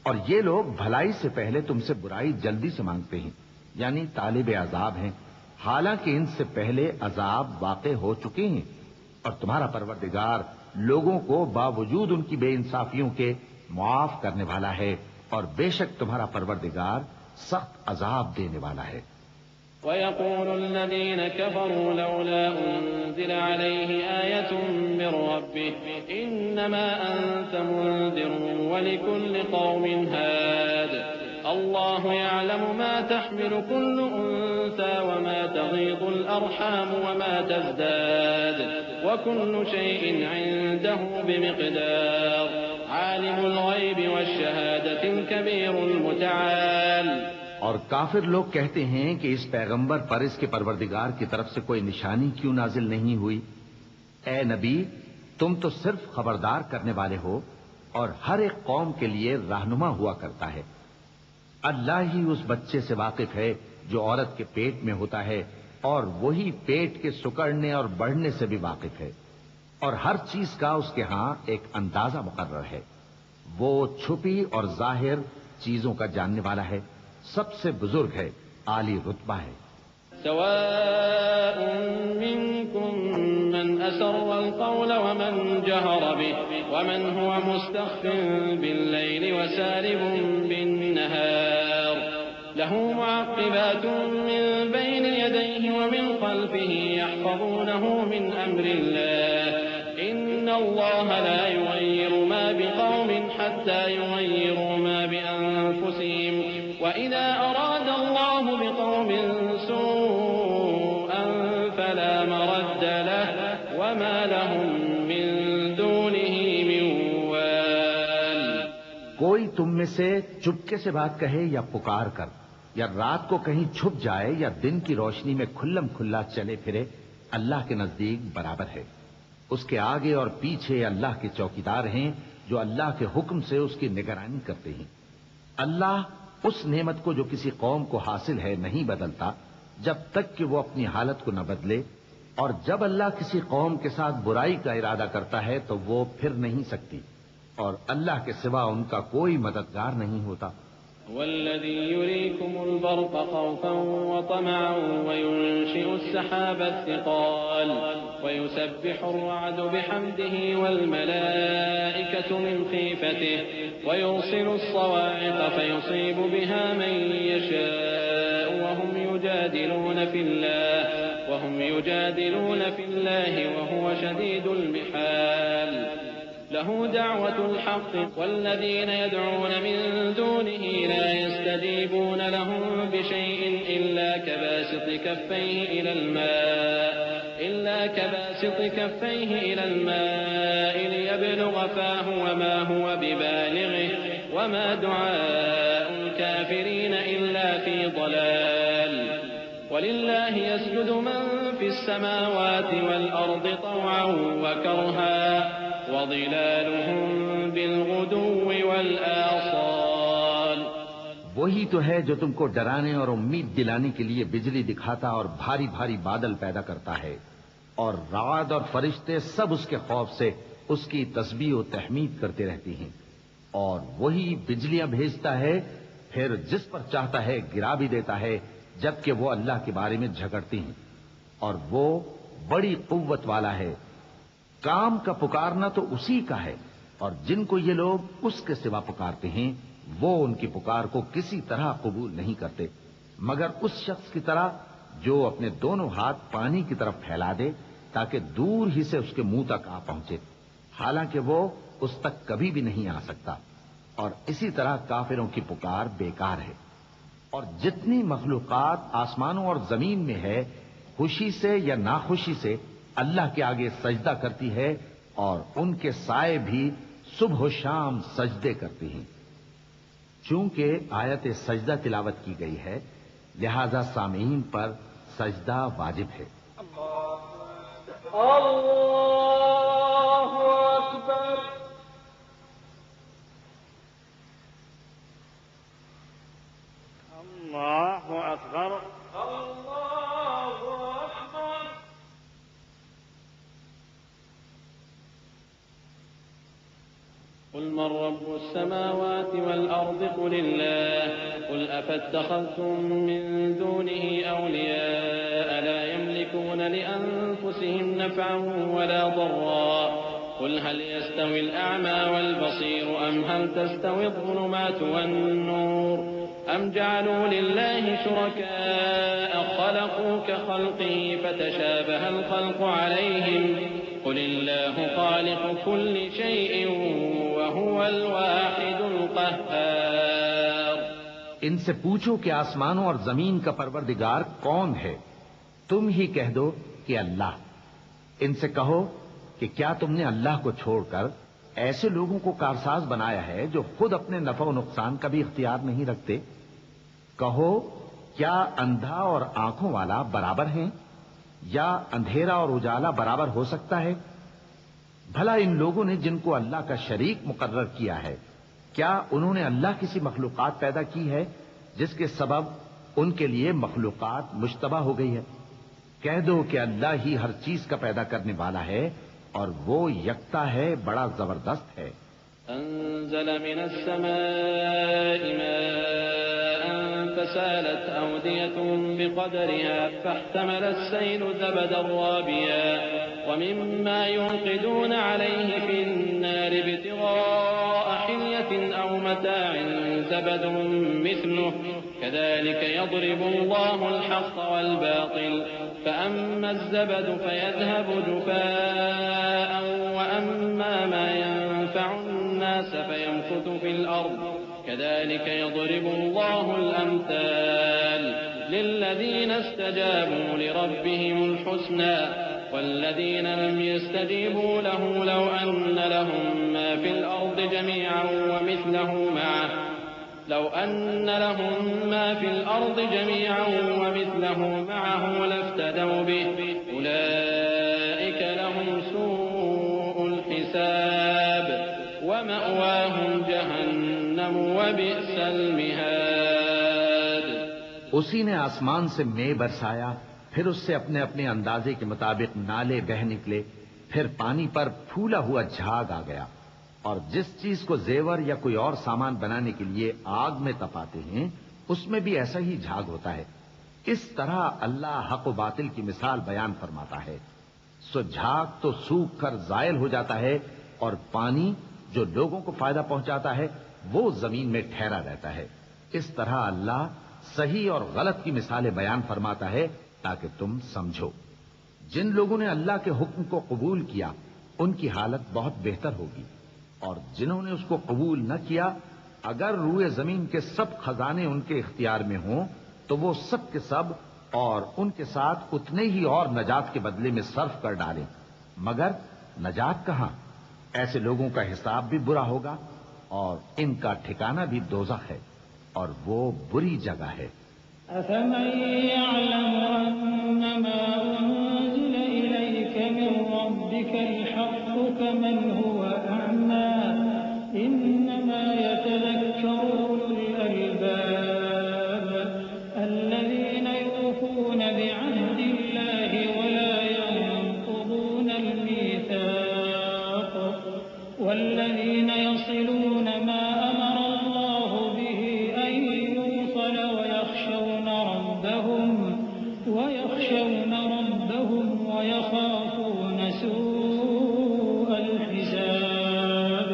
اور یہ لوگ بھلائی سے پہلے تم سے برائی جلدی سے مانگتے ہیں، یعنی طالب عذاب ہیں، حالانکہ ان سے پہلے عذاب واقع ہو چکے ہیں، اور تمہارا پروردگار لوگوں کو باوجود ان کی بے انصافیوں کے معاف کرنے والا ہے، اور بے شک تمہارا پروردگار سخت عذاب دینے والا ہے۔ ويقول الذين كفروا لولا أنزل عليه آية من ربه إنما أنت منذر ولكل قوم هاد الله يعلم ما تحمل كل أنثى وما تغيض الأرحام وما تزداد وكل شيء عنده بمقدار عالم الغيب والشهادة الكبير المتعال۔ اور کافر لوگ کہتے ہیں کہ اس پیغمبر پر اس کے پروردگار کی طرف سے کوئی نشانی کیوں نازل نہیں ہوئی؟ اے نبی، تم تو صرف خبردار کرنے والے ہو اور ہر ایک قوم کے لیے رہنما ہوا کرتا ہے۔ اللہ ہی اس بچے سے واقف ہے جو عورت کے پیٹ میں ہوتا ہے، اور وہی پیٹ کے سکڑنے اور بڑھنے سے بھی واقف ہے، اور ہر چیز کا اس کے ہاں ایک اندازہ مقرر ہے۔ وہ چھپی اور ظاہر چیزوں کا جاننے والا ہے، سب سے بزرگ ہے، عالی رتبہ ہے۔ سواء منكم من أسر القول ومن جهر به ومن هو مستخف بالليل وسارب بالنهار له معقبات من بين يديه ومن خلفه يحفظونه من أمر الله إن الله لا يغير ما بقوم حتى يغيروا ما بأنفسهم وإذا أراد الله بقوم سوءا فلا مرد له وما لهم من دونه من وال۔ کوئی تم میں سے چپکے سے بات کہے یا پکار کر، یا رات کو کہیں چھپ جائے یا دن کی روشنی میں کھلم کھلا چلے پھرے، اللہ کے نزدیک برابر ہے۔ اس کے آگے اور پیچھے اللہ کے چوکیدار ہیں جو اللہ کے حکم سے اس کی نگرانی کرتے ہیں۔ اللہ اس نعمت کو جو کسی قوم کو حاصل ہے نہیں بدلتا جب تک کہ وہ اپنی حالت کو نہ بدلے، اور جب اللہ کسی قوم کے ساتھ برائی کا ارادہ کرتا ہے تو وہ پھر نہیں سکتی، اور اللہ کے سوا ان کا کوئی مددگار نہیں ہوتا۔ والذي يريكم البرق خوفا وطمعا وينشئ السحاب الثقال ويسبح الرعد بحمده والملائكة من خيفته ويرسل الصواعق فيصيب بها من يشاء وهم يجادلون في الله وهو شديد المحال له دعوة الحق والذين يدعون من دونه لا يستجيبون لهم بشيء إلا كباسط كفيه إلى الماء ليبلغ فاه وما هو ببالغه وما دعاء الكافرين إلا في ضلال ولله يسجد من في السماوات والأرض طوعا وكرها وظلالهم بالغدو والآصال۔ وہی تو ہے جو تم کو ڈرانے اور امید دلانے کے لیے بجلی دکھاتا اور بھاری بھاری بادل پیدا کرتا ہے، اور رعد اور فرشتے سب اس کے خوف سے اس کی تسبیح و تحمید کرتے رہتی ہیں، اور وہی بجلیاں بھیجتا ہے، پھر جس پر چاہتا ہے گرا بھی دیتا ہے، جبکہ وہ اللہ کے بارے میں جھگڑتی ہیں، اور وہ بڑی قوت والا ہے۔ کام کا پکارنا تو اسی کا ہے، اور جن کو یہ لوگ اس کے سوا پکارتے ہیں وہ ان کی پکار کو کسی طرح قبول نہیں کرتے مگر اس شخص کی طرح جو اپنے دونوں ہاتھ پانی کی طرف پھیلا دے تاکہ دور ہی سے اس کے منہ تک آ پہنچے، حالانکہ وہ اس تک کبھی بھی نہیں آ سکتا۔ اور اسی طرح کافروں کی پکار بیکار ہے۔ اور جتنی مخلوقات آسمانوں اور زمین میں ہے، خوشی سے یا ناخوشی سے اللہ کے آگے سجدہ کرتی ہے، اور ان کے سائے بھی صبح و شام سجدے کرتے ہیں۔ چونکہ آیت سجدہ تلاوت کی گئی ہے، لہذا سامعین پر سجدہ واجب ہے۔ اللہ اکبر۔ اللہ اکبر۔ اللہ اکبر۔ قل من رب السماوات والأرض قل الله قل أفاتخذتم من دونه أولياء لا يملكون لأنفسهم نفعا ولا ضرا قل هل يستوي الأعمى والبصير أم هل تستوي الظلمات والنور أم جعلوا لله شركاء خلقوا كخلقه فتشابه الخلق عليهم قل الله خالق كل شيء وهو الواحد القهار۔ ان سے پوچھو کہ آسمانوں اور زمین کا پروردگار کون ہے؟ تم ہی کہہ دو کہ اللہ۔ ان سے کہو کہ کیا تم نے اللہ کو چھوڑ کر ایسے لوگوں کو کارساز بنایا ہے جو خود اپنے نفع و نقصان کا بھی اختیار نہیں رکھتے؟ کہو کیا اندھا اور آنکھوں والا برابر ہیں یا اندھیرا اور اجالا برابر ہو سکتا ہے؟ بھلا ان لوگوں نے جن کو اللہ کا شریک مقرر کیا ہے، کیا انہوں نے اللہ کسی مخلوقات پیدا کی ہے جس کے سبب ان کے لیے مخلوقات مشتبہ ہو گئی ہے؟ کہہ دو کہ اللہ ہی ہر چیز کا پیدا کرنے والا ہے اور وہ یکتا ہے، بڑا زبردست ہے۔ أنزل من السماء ماء فسالت أودية بقدرها فاحتمل السيل زبدا رابيا ومما يوقدون عليه في النار ابتغاء حلية أو متاع زبد مثله كذلك يضرب الله الحق والباطل فأما الزبد فيذهب جفاء وأما ما ينفع الناس فيمكث في الأرض كذلك يضرب الله الأمثال للذين استجابوا لربهم الحسنى والذين لم يستجيبوا له لو أن لهم ما في الأرض جميعا ومثله معه لافتدوا به أولئك لهم سوء الحساب ومأواهم جهنم وبئس المهاد۔ اسی نے آسمان سے مے برسایا، پھر اس سے اپنے اپنے اندازے کے مطابق نالے بہہ نکلے، پھر پانی پر پھولا ہوا جھاگ آ گیا، اور جس چیز کو زیور یا کوئی اور سامان بنانے کے لیے آگ میں تپاتے ہیں اس میں بھی ایسا ہی جھاگ ہوتا ہے۔ اس طرح اللہ حق و باطل کی مثال بیان فرماتا ہے۔ سو جھاگ تو سوکھ کر زائل ہو جاتا ہے اور پانی جو لوگوں کو فائدہ پہنچاتا ہے وہ زمین میں ٹھہرا رہتا ہے۔ اس طرح اللہ صحیح اور غلط کی مثالیں بیان فرماتا ہے تاکہ تم سمجھو۔ جن لوگوں نے اللہ کے حکم کو قبول کیا ان کی حالت بہت بہتر ہوگی، اور جنہوں نے اس کو قبول نہ کیا اگر روئے زمین کے سب خزانے ان کے اختیار میں ہوں تو وہ سب کے سب اور ان کے ساتھ اتنے ہی اور نجات کے بدلے میں صرف کر ڈالیں، مگر نجات کہاں؟ ایسے لوگوں کا حساب بھی برا ہوگا اور ان کا ٹھکانہ بھی دوزخ ہے، اور وہ بری جگہ ہے۔ أفمن يعلم أنما أنزل إليك من ربك الحق كمن هو أعمى إنما يتذكر أولو الألباب الذين يوفون بعهد الله ولا ينقضون الميثاق والذين يصلون ما أمر الله به أن يوصل ويخشون ربهم ويخافون سوء الحساب۔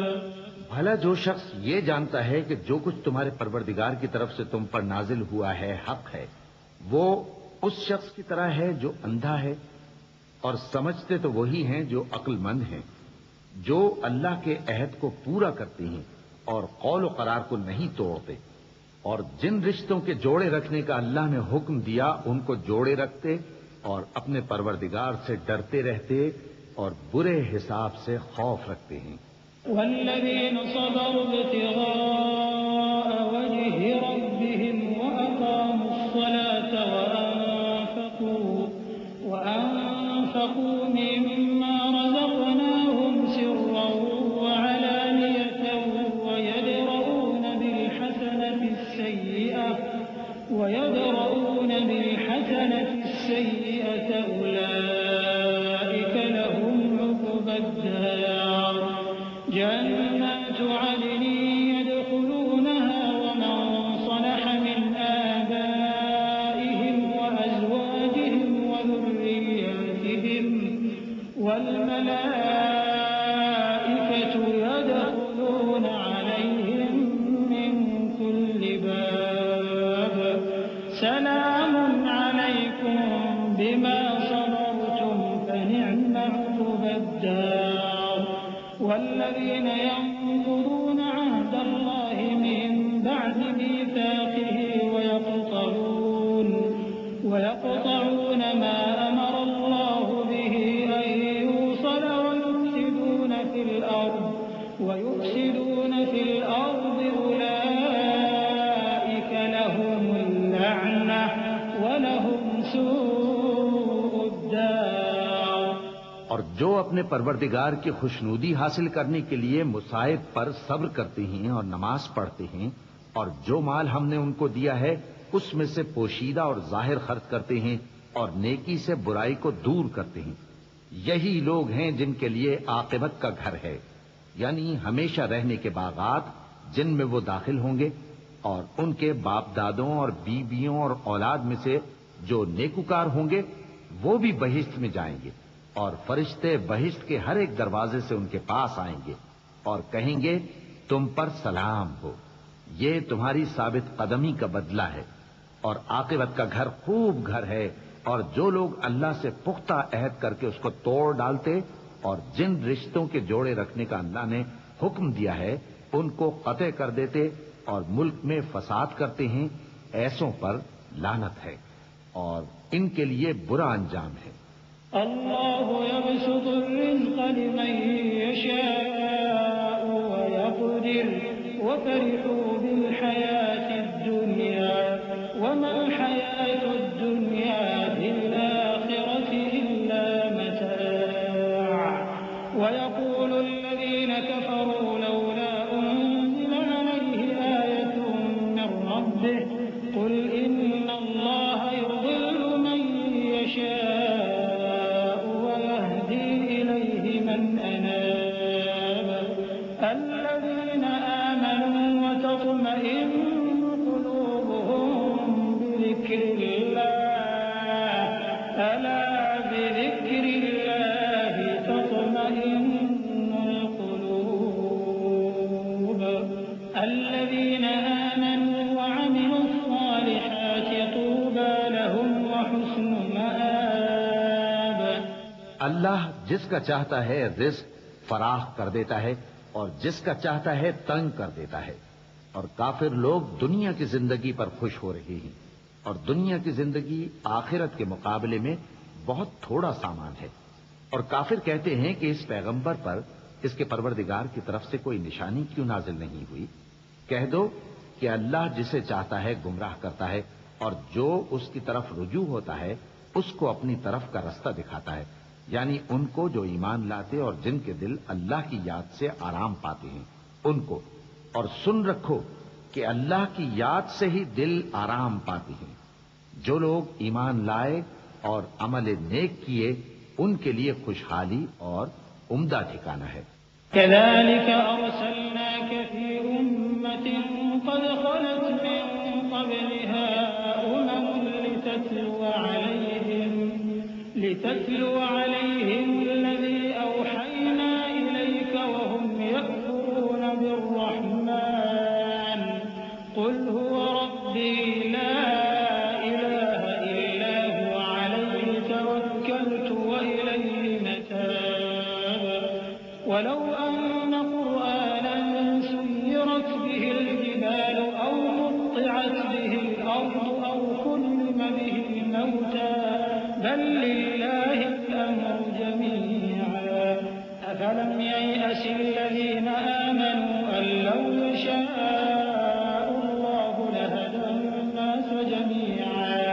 بھلا جو شخص یہ جانتا ہے کہ جو کچھ تمہارے پروردگار کی طرف سے تم پر نازل ہوا ہے حق ہے، وہ اس شخص کی طرح ہے جو اندھا ہے، اور سمجھتے تو وہی ہیں جو عقل مند ہیں، جو اللہ کے عہد کو پورا کرتے ہیں اور قول و قرار کو نہیں توڑتے، اور جن رشتوں کے جوڑے رکھنے کا اللہ نے حکم دیا ان کو جوڑے رکھتے اور اپنے پروردگار سے ڈرتے رہتے اور برے حساب سے خوف رکھتے ہیں۔ والذين صبروا ابتغاء وجه ربهم وأقاموا الصلاة وأنفقوا أولئك لهم عقبى الدار جنات عدن يدخلونها ومن صلح من آبائهم وأزواجهم وذرياتهم والملائكة يدخلون عليهم من كل باب سلام عليكم بما صبرتم فنعم عقبى الدار والذين ينقضون عهد الله من بعد ميثاقه ويقطعون ما أمر الله به أن يوصل ويفسدون في الأرض أولئك لهم اللعنة ولهم سوء الدار۔ اور جو اپنے پروردگار کی خوشنودی حاصل کرنے کے لیے مصائب پر صبر کرتے ہیں اور نماز پڑھتے ہیں اور جو مال ہم نے ان کو دیا ہے اس میں سے پوشیدہ اور ظاہر خرچ کرتے ہیں اور نیکی سے برائی کو دور کرتے ہیں، یہی لوگ ہیں جن کے لیے عاقبت کا گھر ہے، یعنی ہمیشہ رہنے کے باغات جن میں وہ داخل ہوں گے، اور ان کے باپ دادوں اور بیویوں اور اولاد میں سے جو نیکوکار ہوں گے وہ بھی بہشت میں جائیں گے، اور فرشتے بہشت کے ہر ایک دروازے سے ان کے پاس آئیں گے اور کہیں گے تم پر سلام ہو، یہ تمہاری ثابت قدمی کا بدلہ ہے، اور عاقبت کا گھر خوب گھر ہے۔ اور جو لوگ اللہ سے پختہ عہد کر کے اس کو توڑ ڈالتے اور جن رشتوں کے جوڑے رکھنے کا اللہ نے حکم دیا ہے ان کو قطع کر دیتے اور ملک میں فساد کرتے ہیں، ایسوں پر لعنت ہے اور ان کے لیے برا انجام ہے۔ اللہ يبسط الرزق لمن يشاء ويقدر وفرحوا بالحياة الدنيا وما الحياة الدنيا في الآخرة إلا متاع ويقول الذين كفروا لولا أنزل عليه آية من ربه قل إن الله يضل من يشاء ويهدي إليه من أناب الذين آمنوا وتطمئن قلوبهم بذكر الله ألا بذكر الله تطمئن القلوب الذين آمنوا وعملوا الصالحات طوبى لهم وحسن مآب۔ اللہ جس کا چاہتا ہے رزق فراخ کر دیتا ہے اور جس کا چاہتا ہے تنگ کر دیتا ہے، اور کافر لوگ دنیا کی زندگی پر خوش ہو رہے ہیں، اور دنیا کی زندگی آخرت کے مقابلے میں بہت تھوڑا سامان ہے۔ اور کافر کہتے ہیں کہ اس پیغمبر پر اس کے پروردگار کی طرف سے کوئی نشانی کیوں نازل نہیں ہوئی؟ کہہ دو کہ اللہ جسے چاہتا ہے گمراہ کرتا ہے، اور جو اس کی طرف رجوع ہوتا ہے اس کو اپنی طرف کا رستہ دکھاتا ہے، یعنی ان کو جو ایمان لاتے اور جن کے دل اللہ کی یاد سے آرام پاتے ہیں ان کو۔ اور سن رکھو کہ اللہ کی یاد سے ہی دل آرام پاتے ہیں۔ جو لوگ ایمان لائے اور عمل نیک کیے ان کے لیے خوشحالی اور عمدہ ٹھکانہ ہے۔ كذلك أرسلناك في أمة قد خلت من قبلها لتتلو عليهم الذي أوحينا إليك وهم يكفرون بالرحمن قل هو ربي لا إله إلا هو عليه توكلت وإليه متاب ولو أن قرآنا سيرت به الجبال أو قطعت به الأرض أو كلم به الموتى بل لله الأمر جميعا أفلم ييأس الذين آمنوا أن لو يشاء الله لهدى الناس جميعا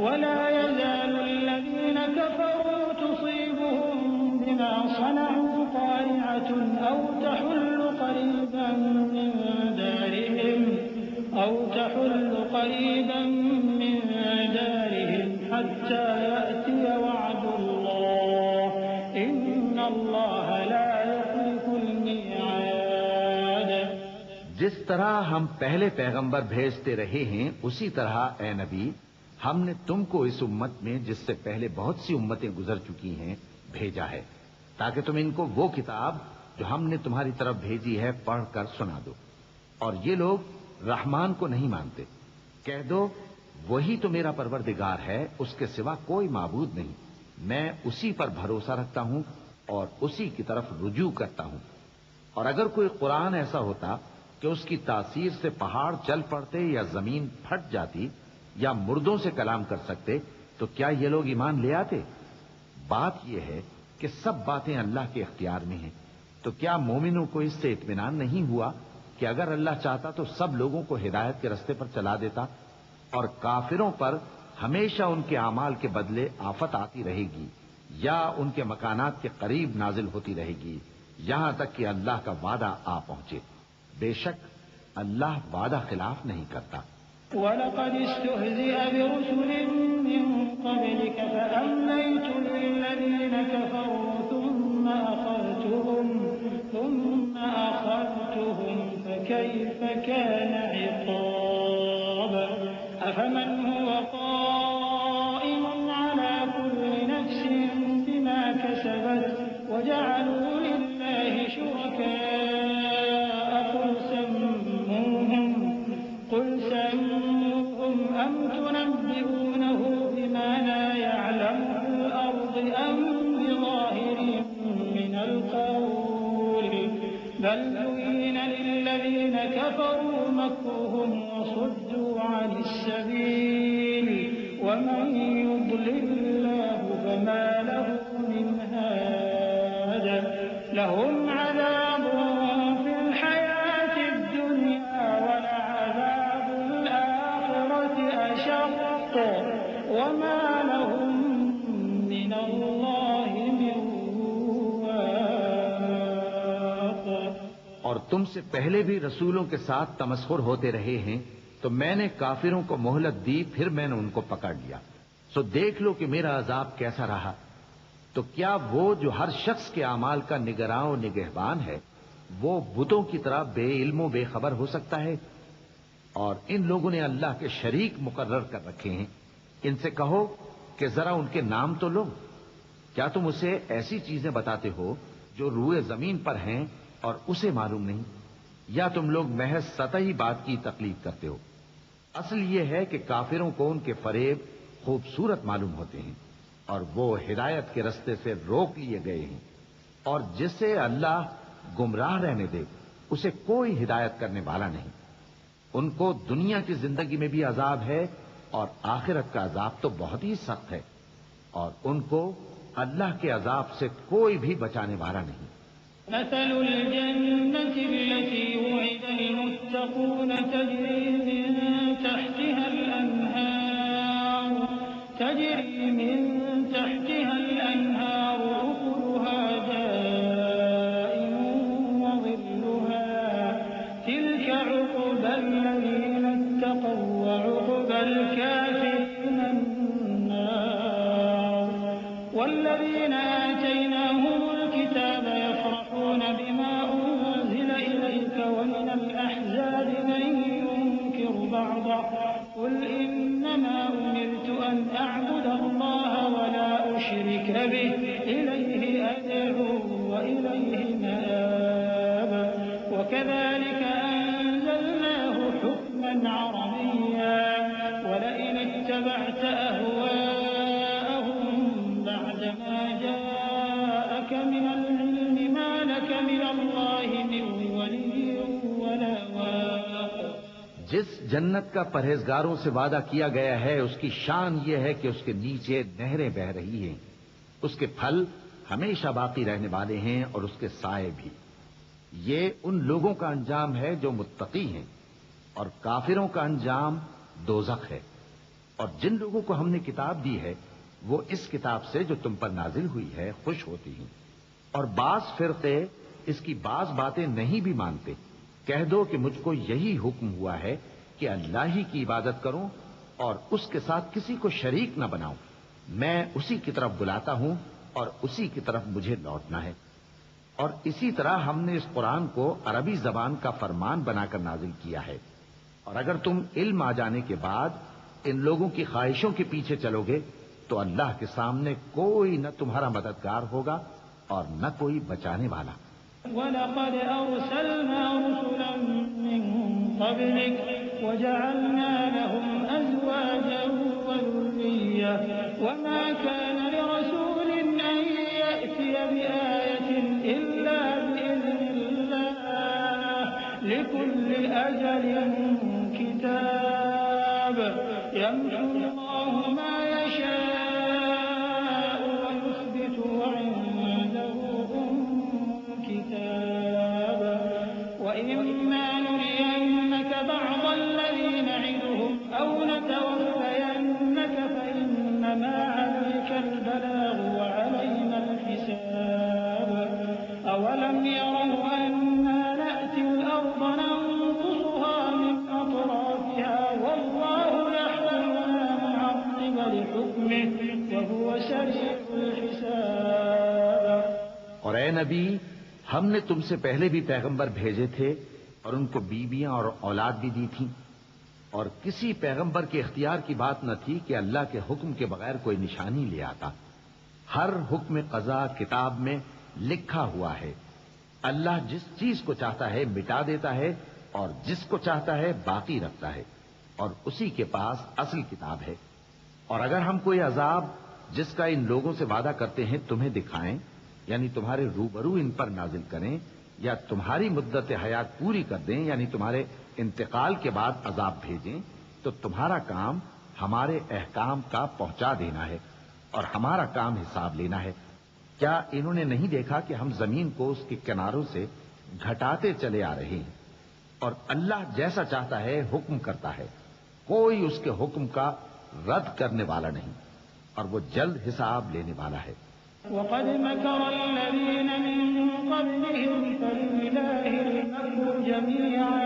ولا يزال الذين كفروا تصيبهم بما صنعوا قارعة أو تحل قريبا من دارهم حتى يأتي الله لا يخلف الميعاد. جس طرح ہم پہلے پیغمبر بھیجتے رہے ہیں اسی طرح اے نبی ہم نے تم کو اس امت میں جس سے پہلے بہت سی امتیں گزر چکی ہیں بھیجا ہے تاکہ تم ان کو وہ کتاب جو ہم نے تمہاری طرف بھیجی ہے پڑھ کر سنا دو. اور یہ لوگ رحمان کو نہیں مانتے. کہہ دو وہی تو میرا پروردگار ہے، اس کے سوا کوئی معبود نہیں. میں اسی پر بھروسہ رکھتا ہوں اور اسی کی طرف رجوع کرتا ہوں. اور اگر کوئی قرآن ایسا ہوتا کہ اس کی تاثیر سے پہاڑ چل پڑتے یا زمین پھٹ جاتی یا مردوں سے کلام کر سکتے تو کیا یہ لوگ ایمان لے آتے؟ بات یہ ہے کہ سب باتیں اللہ کے اختیار میں ہیں. تو کیا مومنوں کو اس سے اطمینان نہیں ہوا کہ اگر اللہ چاہتا تو سب لوگوں کو ہدایت کے رستے پر چلا دیتا؟ اور کافروں پر ہمیشہ ان کے اعمال کے بدلے آفت آتی رہے گی یا ان کے مکانات کے قریب نازل ہوتی رہے گی یہاں تک کہ اللہ کا وعدہ آ پہنچے. بے شک اللہ وعدہ خلاف نہیں کرتا. وَلَقَدِ اسْتُهْزِئَ بِرُسُلٍ مِّن قَبْلِكَ فَأَمْلَيْتُ لِلَّذِينَ كَفَرُوا ثُمَّ أَخَذْتُهُمْ فَكَيْفَ كَانَ عِقَابِ. أَفَمَنْ هُوَ قَائِمٌ عَلَى كُلِّ نَفْسٍ بِمَا كَسَبَتْ وَجَعَلُوا لِلَّهِ شُرَكَاءَ قُلْ سَمُّوهُمْ أَمْ تُنَبِّئُونَهُ بِمَا لَا يَعْلَمُ فِي الْأَرْضِ أَمْ بِظَاهِرٍ مِّنَ الْقَوْلِ بَلْ زُيِّنَ لِلَّذِينَ كَفَرُوا مَكْرُهُمْ وَصُدُّوا عَنِ السَّبِيلِ وَمَن يُضْلِلِ اللَّهُ فَمَا لَهُ مِنْ هَادٍ. لَهُمْ عَذَابٌ فِي الْحَيَاةِ الدُّنْيَا وَلَعَذَابُ الْآخِرَةِ أَشَقُّ وَمَا لَهُم مِّنَ اللَّهِ مِن وَاقٍ. اور تم سے پہلے بھی رسولوں کے ساتھ تمسخر ہوتے رہے ہیں تو میں نے کافروں کو مہلت دی پھر میں نے ان کو پکڑ لیا. سو دیکھ لو کہ میرا عذاب کیسا رہا. تو کیا وہ جو ہر شخص کے اعمال کا نگراں و نگہبان ہے وہ بتوں کی طرح بے علم و بے خبر ہو سکتا ہے؟ اور ان لوگوں نے اللہ کے شریک مقرر کر رکھے ہیں. ان سے کہو کہ ذرا ان کے نام تو لو. کیا تم اسے ایسی چیزیں بتاتے ہو جو روئے زمین پر ہیں اور اسے معلوم نہیں؟ یا تم لوگ محض سطحی بات کی تقلید کرتے ہو؟ اصل یہ ہے کہ کافروں کو ان کے فریب خوبصورت معلوم ہوتے ہیں اور وہ ہدایت کے رستے سے روک لیے گئے ہیں. اور جسے اللہ گمراہ رہنے دے اسے کوئی ہدایت کرنے والا نہیں. ان کو دنیا کی زندگی میں بھی عذاب ہے اور آخرت کا عذاب تو بہت ہی سخت ہے اور ان کو اللہ کے عذاب سے کوئی بھی بچانے والا نہیں. مثل الجنة التي وعد المتقون تجري من تحتها الأنهار أكلها دائم وظلها تلك عقبى الذين اتقوا وعقبى الكافرين النار. والذين آتيناهم الكتاب يفرحون بما أنزل إليك ومن الأحزاب من ينكر بعضه قل إنما أمرت أن أعبد الله ولا أشرك به إليه أدعو وإليه مآب. وكذلك أنزلناه حكما عربيا ولئن اتبعت أهواءهم بعدما جاءك من العلم ما لك من الله من ولي ولا واق. جس جنت کا پرہیزگاروں سے وعدہ کیا گیا ہے اس کی شان یہ ہے کہ اس کے نیچے نہریں بہ رہی ہیں. اس کے پھل ہمیشہ باقی رہنے والے ہیں اور اس کے سائے بھی. یہ ان لوگوں کا انجام ہے جو متقی ہیں اور کافروں کا انجام دوزخ ہے. اور جن لوگوں کو ہم نے کتاب دی ہے وہ اس کتاب سے جو تم پر نازل ہوئی ہے خوش ہوتی ہیں اور بعض فرقے اس کی بعض باتیں نہیں بھی مانتے. کہہ دو کہ مجھ کو یہی حکم ہوا ہے کہ اللہ ہی کی عبادت کروں اور اس کے ساتھ کسی کو شریک نہ بناؤں. میں اسی کی طرف بلاتا ہوں اور اسی کی طرف مجھے لوٹنا ہے. اور اسی طرح ہم نے اس قرآن کو عربی زبان کا فرمان بنا کر نازل کیا ہے. اور اگر تم علم آ جانے کے بعد ان لوگوں کی خواہشوں کے پیچھے چلو گے تو اللہ کے سامنے کوئی نہ تمہارا مددگار ہوگا اور نہ کوئی بچانے والا. وَلَقَدْ أَرْسَلْنَا رُسُلًا مِّن قَبْلِكَ وَجَعَلْنَا لَهُمْ أَزْوَاجًا وَذُرِّيَّةً وَمَا كَانَ لِرَسُولٍ أَن يَأْتِيَ بِآيَةٍ إِلَّا بِإِذْنِ اللَّهِ لِكُلِّ أَجَلٍ كِتَابٌ يَمْحُو اللَّهُ مَا يَشَاءُ وَيُثْبِتُ وَعِندَهُ الكتاب وَإِمَّا نُرِيَنَّكَ بَعْضَ الَّذِي نَعِدُهُمْ أَوْ نَتَوَفَّيَنَّكَ فَإِنَّمَا عَلَيْكَ الْبَلَاغُ وَعَلَيْنَا الْحِسَابُ. أَوَلَمْ يَرَوْا أَنَّا نَأْتِي الْأَرْضَ نَنقُصُهَا مِنْ أَطْرَافِهَا وَاللَّهُ يَحْكُمُ لَا مُعَقِّبَ لِحُكْمِهِ وَهُوَ سَرِيعُ الْحِسَابِ. اور اے نبی، ہم نے تم سے پہلے بھی پیغمبر بھیجے تھے اور ان کو بیویاں اور اولاد بھی دی تھی. اور کسی پیغمبر کے اختیار کی بات نہ تھی کہ اللہ کے حکم کے بغیر کوئی نشانی لے آتا. ہر حکم قضا کتاب میں لکھا ہوا ہے. اللہ جس چیز کو چاہتا ہے مٹا دیتا ہے اور جس کو چاہتا ہے باقی رکھتا ہے، اور اسی کے پاس اصل کتاب ہے. اور اگر ہم کوئی عذاب جس کا ان لوگوں سے وعدہ کرتے ہیں تمہیں دکھائیں، یعنی تمہارے روبرو ان پر نازل کریں، یا تمہاری مدت حیات پوری کر دیں، یعنی تمہارے انتقال کے بعد عذاب بھیجیں، تو تمہارا کام ہمارے احکام کا پہنچا دینا ہے اور ہمارا کام حساب لینا ہے. کیا انہوں نے نہیں دیکھا کہ ہم زمین کو اس کے کناروں سے گھٹاتے چلے آ رہے ہیں؟ اور اللہ جیسا چاہتا ہے حکم کرتا ہے، کوئی اس کے حکم کا رد کرنے والا نہیں، اور وہ جلد حساب لینے والا ہے. وَقَدْ مَكَرَ الَّذِينَ مِن قَبْلِهِمْ فَلِلَّهِ الْمَكْرُ جَمِيعًا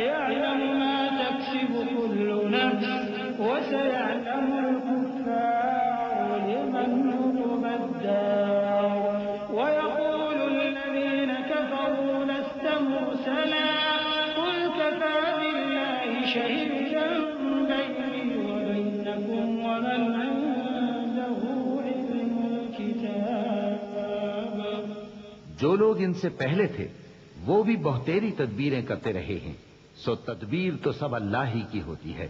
يَعْلَمُ مَا تَكْسِبُ كُلُّ نَفْسٍ وَسَيَعْلَمُ الْكُفَّارُ لِمَنْ عُقْبَى الدَّارِ وَيَقُولُ الَّذِينَ كَفَرُوا لَسْتَ مُرْسَلًا قُلْ كَفَىٰ بِاللَّهِ شَهِيدًا بَيْنِي وَبَيْنَكُمْ وَمَنْ عِندَهُ عِلْمُ الْكِتَابِ. جو لوگ ان سے پہلے تھے وہ بھی بہتیری تدبیریں کرتے رہے ہیں، سو تدبیر تو سب اللہ ہی کی ہوتی ہے.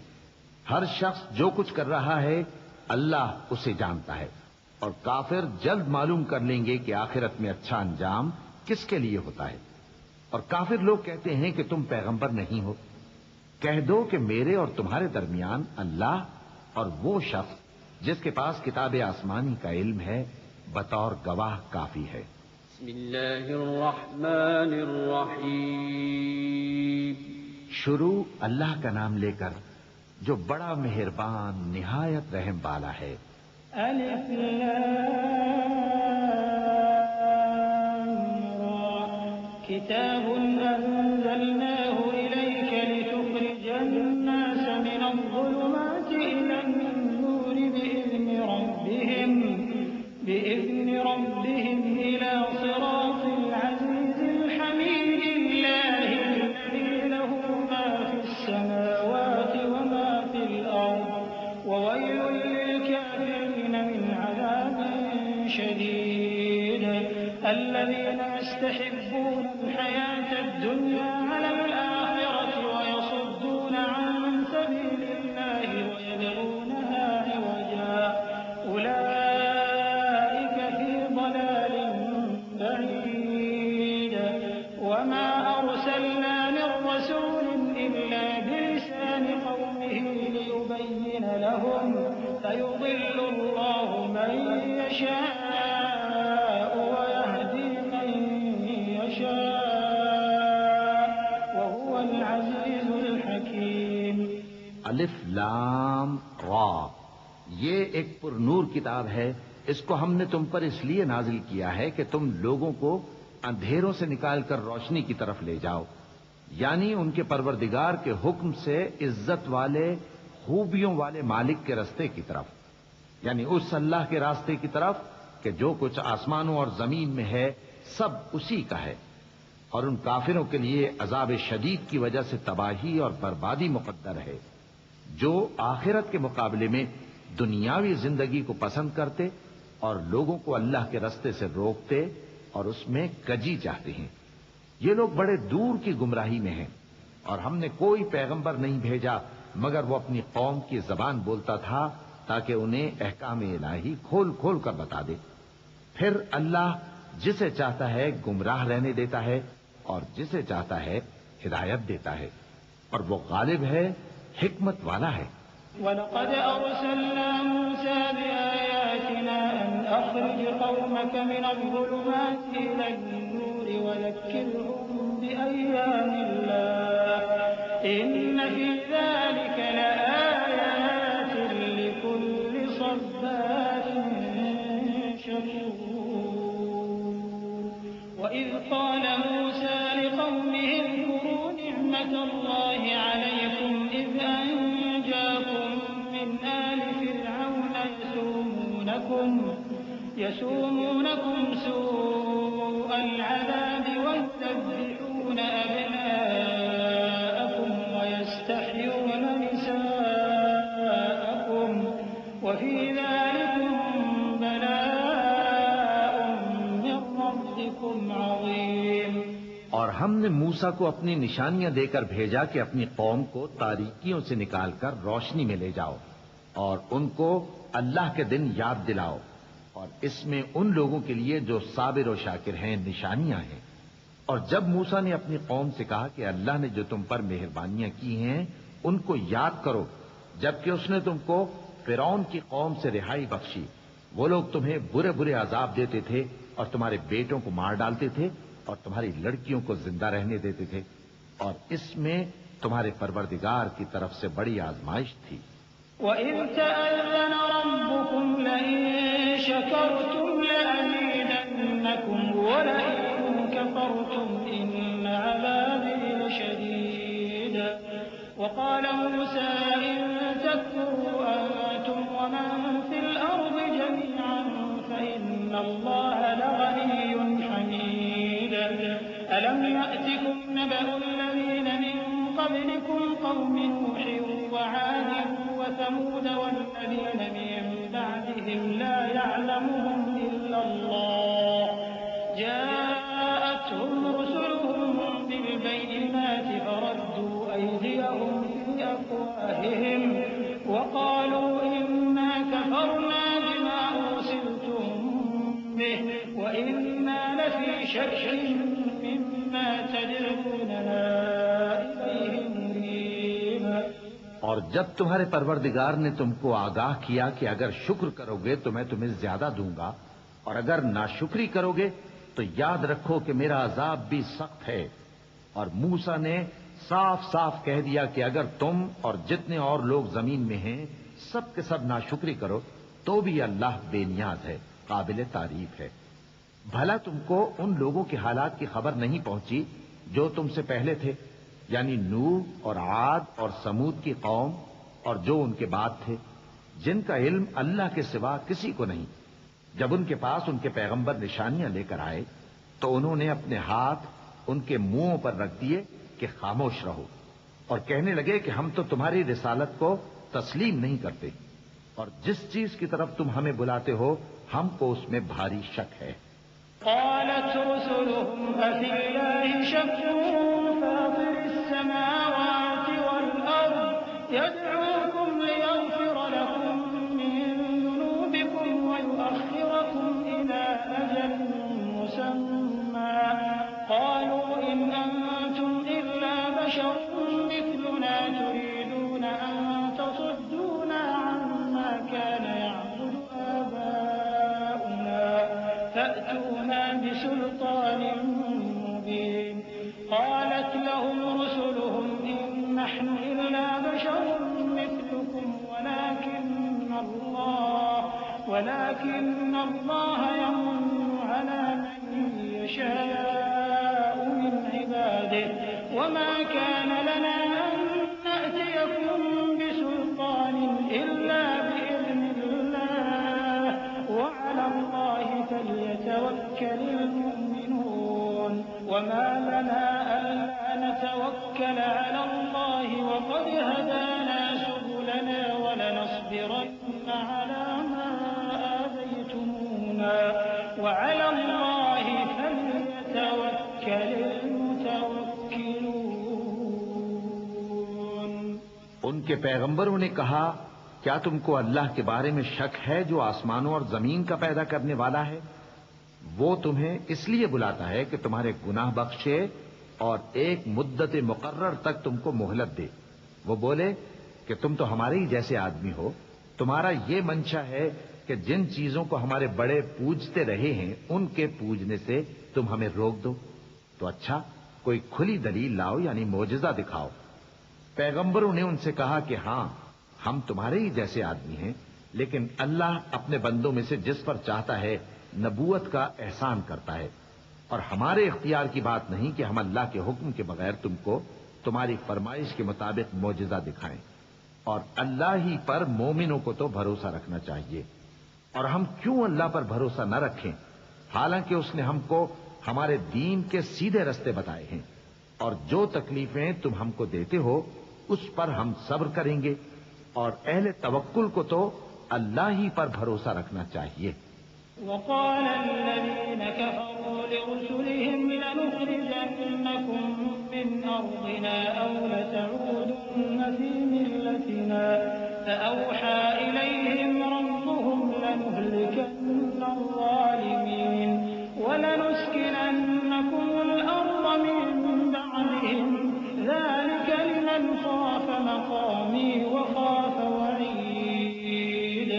ہر شخص جو کچھ کر رہا ہے اللہ اسے جانتا ہے. اور کافر جلد معلوم کر لیں گے کہ آخرت میں اچھا انجام کس کے لیے ہوتا ہے. اور کافر لوگ کہتے ہیں کہ تم پیغمبر نہیں ہو. کہہ دو کہ میرے اور تمہارے درمیان اللہ اور وہ شخص جس کے پاس کتاب آسمانی کا علم ہے بطور گواہ کافی ہے. بسم اللہ الرحمن الرحیم. شروع اللہ کا نام لے کر جو بڑا مہربان نہایت رحم والا ہے. الف لام را کتاب انزلناه الیک لتخرج الناس من الظلمات الى النور بإذن ربهم إلى صراط العزيز الحميد الله الذي له ما في السماوات وما في الأرض وويل للكافرين من عذاب شديد الذين يستحبون الحياة الدنيا على الآخرة ويصدون عن سبيل الله ويبغونها عوجا أولئك في ضلال بعيد وما أرسلنا من رسول إلا بلسان قومه ليبين لهم فيضل الله من يشاء ويهدي من يشاء وهو العزيز الحكيم. الف لام را، یہ ایک پر نور کتاب ہے. اس کو ہم نے تم پر اس لیے نازل کیا ہے کہ تم لوگوں کو اندھیروں سے نکال کر روشنی کی طرف لے جاؤ، یعنی ان کے پروردگار کے حکم سے عزت والے خوبیوں والے مالک کے راستے کی طرف، یعنی اس اللہ کے راستے کی طرف کہ جو کچھ آسمانوں اور زمین میں ہے سب اسی کا ہے، اور ان کافروں کے لیے عذاب شدید کی وجہ سے تباہی اور بربادی مقدر ہے، جو آخرت کے مقابلے میں دنیاوی زندگی کو پسند کرتے اور لوگوں کو اللہ کے رستے سے روکتے اور اس میں کجی چاہتے ہیں۔ یہ لوگ بڑے دور کی گمراہی میں ہیں، اور ہم نے کوئی پیغمبر نہیں بھیجا مگر وہ اپنی قوم کی زبان بولتا تھا تاکہ انہیں احکام الہی کھول کھول کر بتا دے۔ پھر اللہ جسے چاہتا ہے گمراہ رہنے دیتا ہے اور جسے چاہتا ہے ہدایت دیتا ہے، اور وہ غالب ہے، حکمت والا ہے۔ وَلَقَدْ أَرْسَلْنَا مُوسَىٰ بِآيَاتِنَا أَنْ أَخْرِجْ قَوْمَكَ مِنَ الظُّلُمَاتِ إِلَى النُّورِ وَذَكِّرْهُم بِأَيَّامِ اللَّهِ إِنَّ فِي ذَلِكَ لَآيَاتٍ لِكُلِّ صَبَّارٍ شَكُورٍ وَإِذْ قَالَ مُوسَىٰ لِقَوْمِهِ اذْكُرُوا نِعْمَةَ اللَّهِ عَلَيْكُمْ إِذْ أَنجَاكُم مِّنْ آلِ فِرْعَوْنَ يَسُومُونَكُمْ سُوءَ الْعَذَابِ وَيُذَبِّحُونَ أَبْنَاءَكُمْ وَيَسْتَحْيُونَ نِسَاءَكُمْ وَفِي ذَلِكُمْ بَلَاءٌ مِّن رَّبِّكُمْ عَظِيمٌ۔ اور ہم نے موسیٰ کو اپنی نشانیاں دے کر بھیجا کہ اپنی قوم کو تاریکیوں سے نکال کر روشنی میں لے جاؤ، اور ان کو اللہ کے دن یاد دلاؤ، اور اس میں ان لوگوں کے لیے جو صابر و شاکر ہیں نشانیاں ہیں۔ اور جب موسیٰ نے اپنی قوم سے کہا کہ اللہ نے جو تم پر مہربانیاں کی ہیں ان کو یاد کرو، جبکہ اس نے تم کو فرعون کی قوم سے رہائی بخشی، وہ لوگ تمہیں برے برے عذاب دیتے تھے اور تمہارے بیٹوں کو مار ڈالتے تھے اور تمہاری لڑکیوں کو زندہ رہنے دیتے تھے، اور اس میں تمہارے پروردگار کی طرف سے بڑی آزمائش تھی۔ وَإِذْ تَأَذَّنَ رَبُّكُمْ لَئِن شَكَرْتُمْ لَأَزِيدَنَّكُمْ وَلَئِن كَفَرْتُمْ إِنَّ عَذَابِي لَشَدِيدٌ وَقَالَ مُوسَىٰ إِن تَكْفُرُوا أَنتُمْ وَمَن فِي الْأَرْضِ جَمِيعًا فَإِنَّ اللَّهَ لَغَنِيٌّ حَمِيدٌ أَلَمْ يَأْتِكُمْ نَبَأُ الَّذِينَ مِن قَبْلِكُمْ قَوْمِ نُوحٍ وَعَادٍ وَثَمُودَ وَالَّذِينَ مِن بَعْدِهِمْ لَا يَعْلَمُهُمْ إِلَّا اللَّهُ جَاءَتْهُمْ رُسُلُهُم بِالْبَيِّنَاتِ فَرَدُّوا أَيْدِيَهُمْ فِي أَفْوَاهِهِمْ وَقَالُوا إِنَّا كَفَرْنَا بِمَا أُرْسِلْتُم بِهِ وَإِنَّا لَفِي شَكٍّ مِّمَّا تَدْعُونَنَا إِلَيْهِ مُرِيبٍ۔ اور جب تمہارے پروردگار نے تم کو آگاہ کیا کہ اگر شکر کرو گے تو میں تمہیں زیادہ دوں گا، اور اگر ناشکری کرو گے تو یاد رکھو کہ میرا عذاب بھی سخت ہے، اور موسیٰ نے صاف صاف کہہ دیا کہ اگر تم اور جتنے اور لوگ زمین میں ہیں سب کے سب ناشکری کرو تو بھی اللہ بے نیاز ہے، قابل تعریف ہے۔ بھلا تم کو ان لوگوں کے حالات کی خبر نہیں پہنچی جو تم سے پہلے تھے، یعنی نوح اور عاد اور سمود کی قوم اور جو ان کے بعد تھے، جن کا علم اللہ کے سوا کسی کو نہیں۔ جب ان کے پاس ان کے پیغمبر نشانیاں لے کر آئے تو انہوں نے اپنے ہاتھ ان کے منہوں پر رکھ دیے کہ خاموش رہو، اور کہنے لگے کہ ہم تو تمہاری رسالت کو تسلیم نہیں کرتے، اور جس چیز کی طرف تم ہمیں بلاتے ہو ہم کو اس میں بھاری شک ہے۔ قالت رسلهم أفي الله شك فاطر السماوات والأرض يدعوكم ليغفر لكم من ذنوبكم ويؤخركم إلى أجل مسمى قالوا إن أنتم إلا بشر مثلنا تريدون أن تصدونا عما كان يعبد آباؤنا فأتونا بسلطان مبين قالت لهم رسلهم إن نحن إلا بشر مثلكم ولكن الله يمن على من يشاء من عباده وما كان لنا أن نأتيكم بسلطان إلا بإذن الله وعلى الله وما لنا ألا نتوكل على الله وقد هدانا سبلنا ولنصبرن على ما آذيتمونا وعلى الله فليتوكل المتوكلون. ان کے پیغمبروں نے کہا کیا تم کو اللہ کے بارے میں شک ہے جو آسمانوں اور زمین کا پیدا کرنے والا ہے؟ وہ تمہیں اس لیے بلاتا ہے کہ تمہارے گناہ بخشے اور ایک مدت مقرر تک تم کو مہلت دے. وہ بولے کہ تم تو ہمارے ہی جیسے آدمی ہو، تمہارا یہ منشا ہے کہ جن چیزوں کو ہمارے بڑے پوجتے رہے ہیں ان کے پوجنے سے تم ہمیں روک دو. تو اچھا کوئی کھلی دلیل لاؤ، یعنی معجزہ دکھاؤ. پیغمبروں نے ان سے کہا کہ ہاں ہم تمہارے ہی جیسے آدمی ہیں، لیکن اللہ اپنے بندوں میں سے جس پر چاہتا ہے نبوت کا احسان کرتا ہے، اور ہمارے اختیار کی بات نہیں کہ ہم اللہ کے حکم کے بغیر تم کو تمہاری فرمائش کے مطابق معجزہ دکھائیں. اور اللہ ہی پر مومنوں کو تو بھروسہ رکھنا چاہیے. اور ہم کیوں اللہ پر بھروسہ نہ رکھیں حالانکہ اس نے ہم کو ہمارے دین کے سیدھے رستے بتائے ہیں. اور جو تکلیفیں تم ہم کو دیتے ہو اس پر ہم صبر کریں گے. اور اہل توکل کو تو اللہ ہی پر بھروسہ رکھنا چاہیے. وقال الذين كفروا لرسلهم لنخرجنكم من أرضنا أو لتعودن في ملتنا فأوحى إليهم ربهم لنهلكن الظالمين ولنسكننكم الأرض من بعدهم ذلك لمن خاف مقامي وخاف وعيد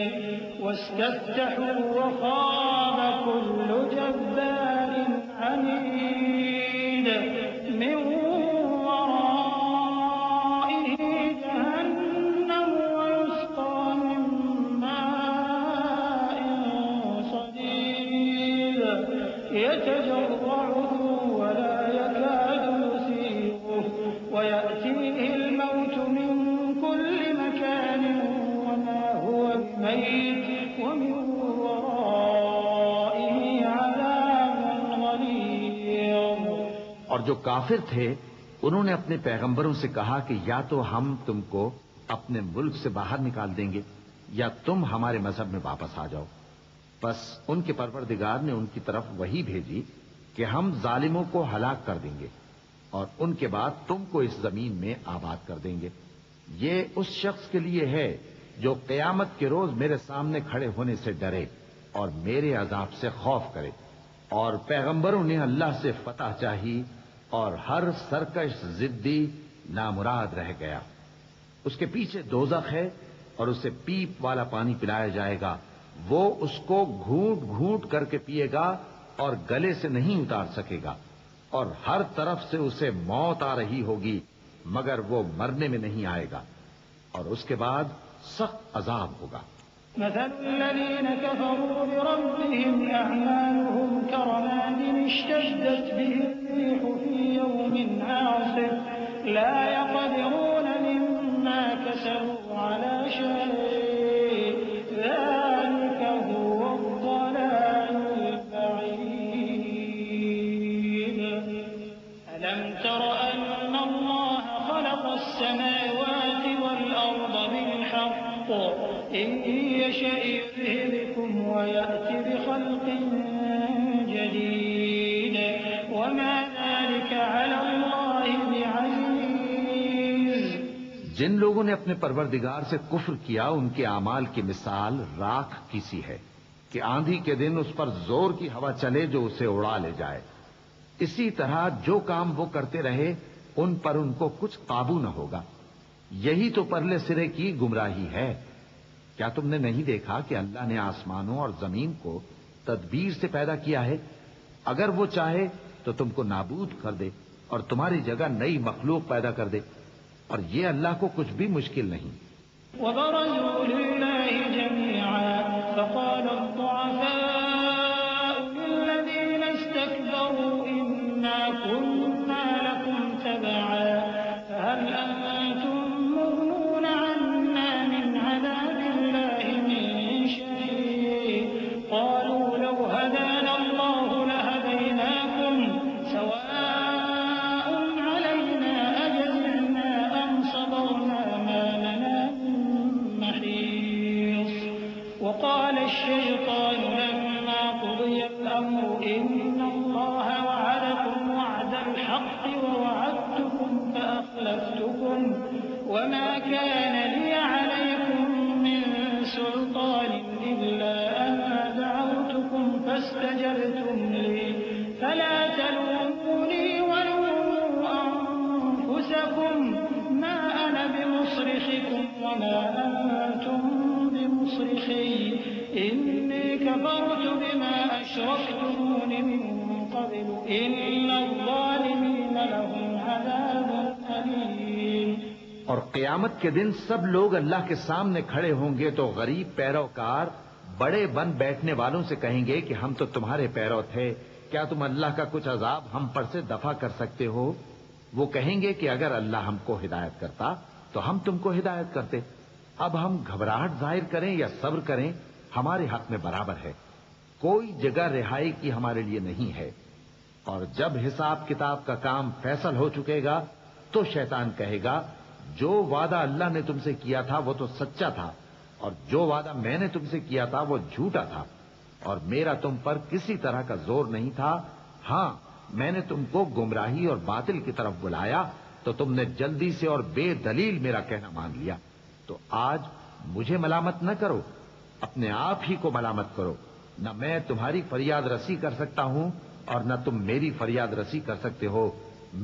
واستفتحوا وخاب كل جبار عنيد من ورائه جهنم ويسقى من ماء صديد يتجرعه ولا يكاد يسيغه ويأتيه الموت من كل مكان وما هو بميت ومن ورائه عذاب غليظ. اور جو کافر تھے انہوں نے اپنے پیغمبروں سے کہا کہ یا تو ہم تم کو اپنے ملک سے باہر نکال دیں گے یا تم ہمارے مذہب میں واپس آ جاؤ. بس ان کے پروردگار نے ان کی طرف وحی بھیجی کہ ہم ظالموں کو ہلاک کر دیں گے اور ان کے بعد تم کو اس زمین میں آباد کر دیں گے. یہ اس شخص کے لیے ہے جو قیامت کے روز میرے سامنے کھڑے ہونے سے ڈرے اور میرے عذاب سے خوف کرے. اور پیغمبروں نے اللہ سے فتح چاہی اور ہر سرکش ضدی نامراد رہ گیا. اس کے پیچھے دوزخ ہے اور اسے پیپ والا پانی پلایا جائے گا. وہ اس کو گھونٹ گھونٹ کر کے پیے گا اور گلے سے نہیں اتار سکے گا. اور ہر طرف سے اسے موت آ رہی ہوگی مگر وہ مرنے میں نہیں آئے گا. اور اس کے بعد سخت عذاب ہوگا. مثل الذين كفروا بربهم أعمالهم كرماد اشتدت به الريح في يوم عاصف لا يقدرون مما كسبوا على شيء ذلك هو الضلال البعيد. ألم تر أن الله خلق السماوات والأرض بالحق إن يشأ يذهبكم ويأتي بخلق جديد وما ذلك على الله بعزيز. جن لوگوں نے اپنے پروردگار سے کفر کیا ان کے اعمال کی مثال راکھ کی سی ہے کہ آندھی کے دن اس پر زور کی ہوا چلے جو اسے اڑا لے جائے. اسی طرح جو کام وہ کرتے رہے ان پر ان کو کچھ قابو نہ ہوگا. یہی تو پرلے سرے کی گمراہی ہے. کیا تم نے نہیں دیکھا کہ اللہ نے آسمانوں اور زمین کو تدبیر سے پیدا کیا ہے؟ اگر وہ چاہے تو تم کو نابود کر دے اور تمہاری جگہ نئی مخلوق پیدا کر دے. اور یہ اللہ کو کچھ بھی مشکل نہیں. وبرزوا لله جميعا فقال الضعفاء للذين استكبروا إنا كنا لكم تبعا فهل أنتم مغنون عنا من عذاب الله من قالوا لو هدانا الله لهديناكم سواء قال الشيطان لما قضي الأمر إن الله وعدكم وعد الحق ووعدتكم فأخلفتكم وما كان لي عليكم من سلطان إلا أن دعوتكم فاستجبتم لي فلا تلوموني ولوموا أنفسكم ما أنا بمصرخكم وما أنتم بمصرخي إني كفرت بما أشركتمون من قبل إن الظالمين لهم عذاب أليم. اور قیامت کے دن سب لوگ اللہ کے سامنے کھڑے ہوں گے تو غریب پیروکار بڑے بن بیٹھنے والوں سے کہیں گے کہ ہم تو تمہارے پیرو تھے، کیا تم اللہ کا کچھ عذاب ہم پر سے دفع کر سکتے ہو؟ وہ کہیں گے کہ اگر اللہ ہم کو ہدایت کرتا تو ہم تم کو ہدایت کرتے. اب ہم گھبراہٹ ظاہر کریں یا صبر کریں ہمارے حق میں برابر ہے، کوئی جگہ رہائی کی ہمارے لیے نہیں ہے. اور جب حساب کتاب کا کام فیصل ہو چکے گا تو شیطان کہے گا جو وعدہ اللہ نے تم سے کیا تھا وہ تو سچا تھا اور جو وعدہ میں نے تم سے کیا تھا وہ جھوٹا تھا اور میرا تم پر کسی طرح کا زور نہیں تھا. ہاں میں نے تم کو گمراہی اور باطل کی طرف بلایا تو تم نے جلدی سے اور بے دلیل میرا کہنا مان لیا. تو آج مجھے ملامت نہ کرو، اپنے آپ ہی کو ملامت کرو. نہ میں تمہاری فریاد رسی کر سکتا ہوں اور نہ تم میری فریاد رسی کر سکتے ہو.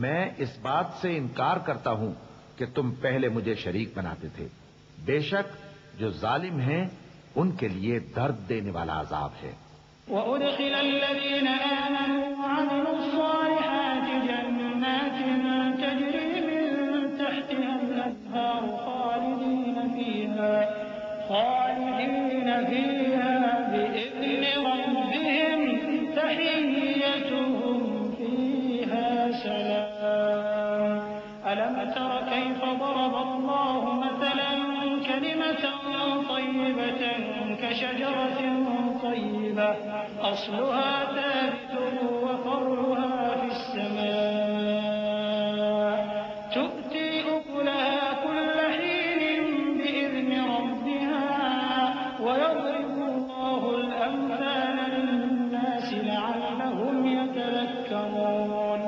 میں اس بات سے انکار کرتا ہوں کہ تم پہلے مجھے شریک بناتے تھے. بے شک جو ظالم ہیں ان کے لیے درد دینے والا عذاب ہے. وَأُدْخِلَ الَّذِينَ آمَنُوا وَعَمِلُوا الصَّالِحَاتِ جَنَّاتٍ تَجْرِي مِن تَحْتِهَا الْأَنْهَارُ خَالِدِينَ فِيهَا بِإِذْنِ رَبِّهِمْ تَحِيَّتُهُمْ فِيهَا سَلَامٌ. أَلَمْ تَرَ كَيْفَ ضَرَبَ اللَّهُ مَثَلًا كَلِمَةً طَيِّبَةً كَشَجَرَةٍ طَيِّبَةٍ أَصْلُهَا ثَابِتٌ وَفَرْعُهَا فِي السَّمَاءِ تُؤْتِي أُكُلَهَا كُلَّ حِينٍ بِإِذْنِ رَبِّهَا وَيَضْرِبُ اللَّهُ الْأَمْثَالَ لِلنَّاسِ لَعَلَّهُمْ يَتَذَكَّرُونَ.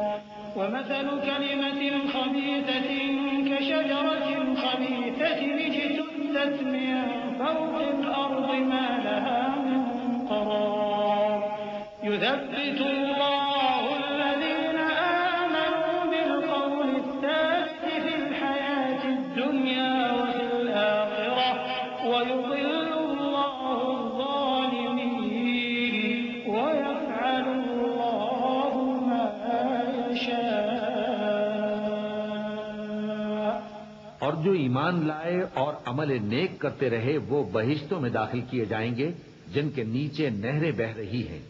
وَمَثَلُ كَلِمَةٍ خَبِيثَةٍ كَشَجَرَةٍ خَبِيثَةٍ اجْتُثَّتْ مِن فَوْقِ الْأَرْضِ مَا لَهَا مِن قَرَارٍ. يُثَبِّتُ اللَّهُ الَّذِينَ آمَنُوا بِالْقَوْلِ الثَّابِتِ فِي الْحَيَاةِ الدُّنْيَا وَفِي الْآخِرَةِ وَيُضِلُّ اللَّهُ الظَّالِمِينَ وَيَفْعَلُ اللَّهُ مَا يَشَاءُ. اور جو ایمان لائے اور عمل نیک کرتے رہے وہ بہشتوں میں داخل کیے جائیں گے جن کے نیچے نہریں بہ رہی ہیں.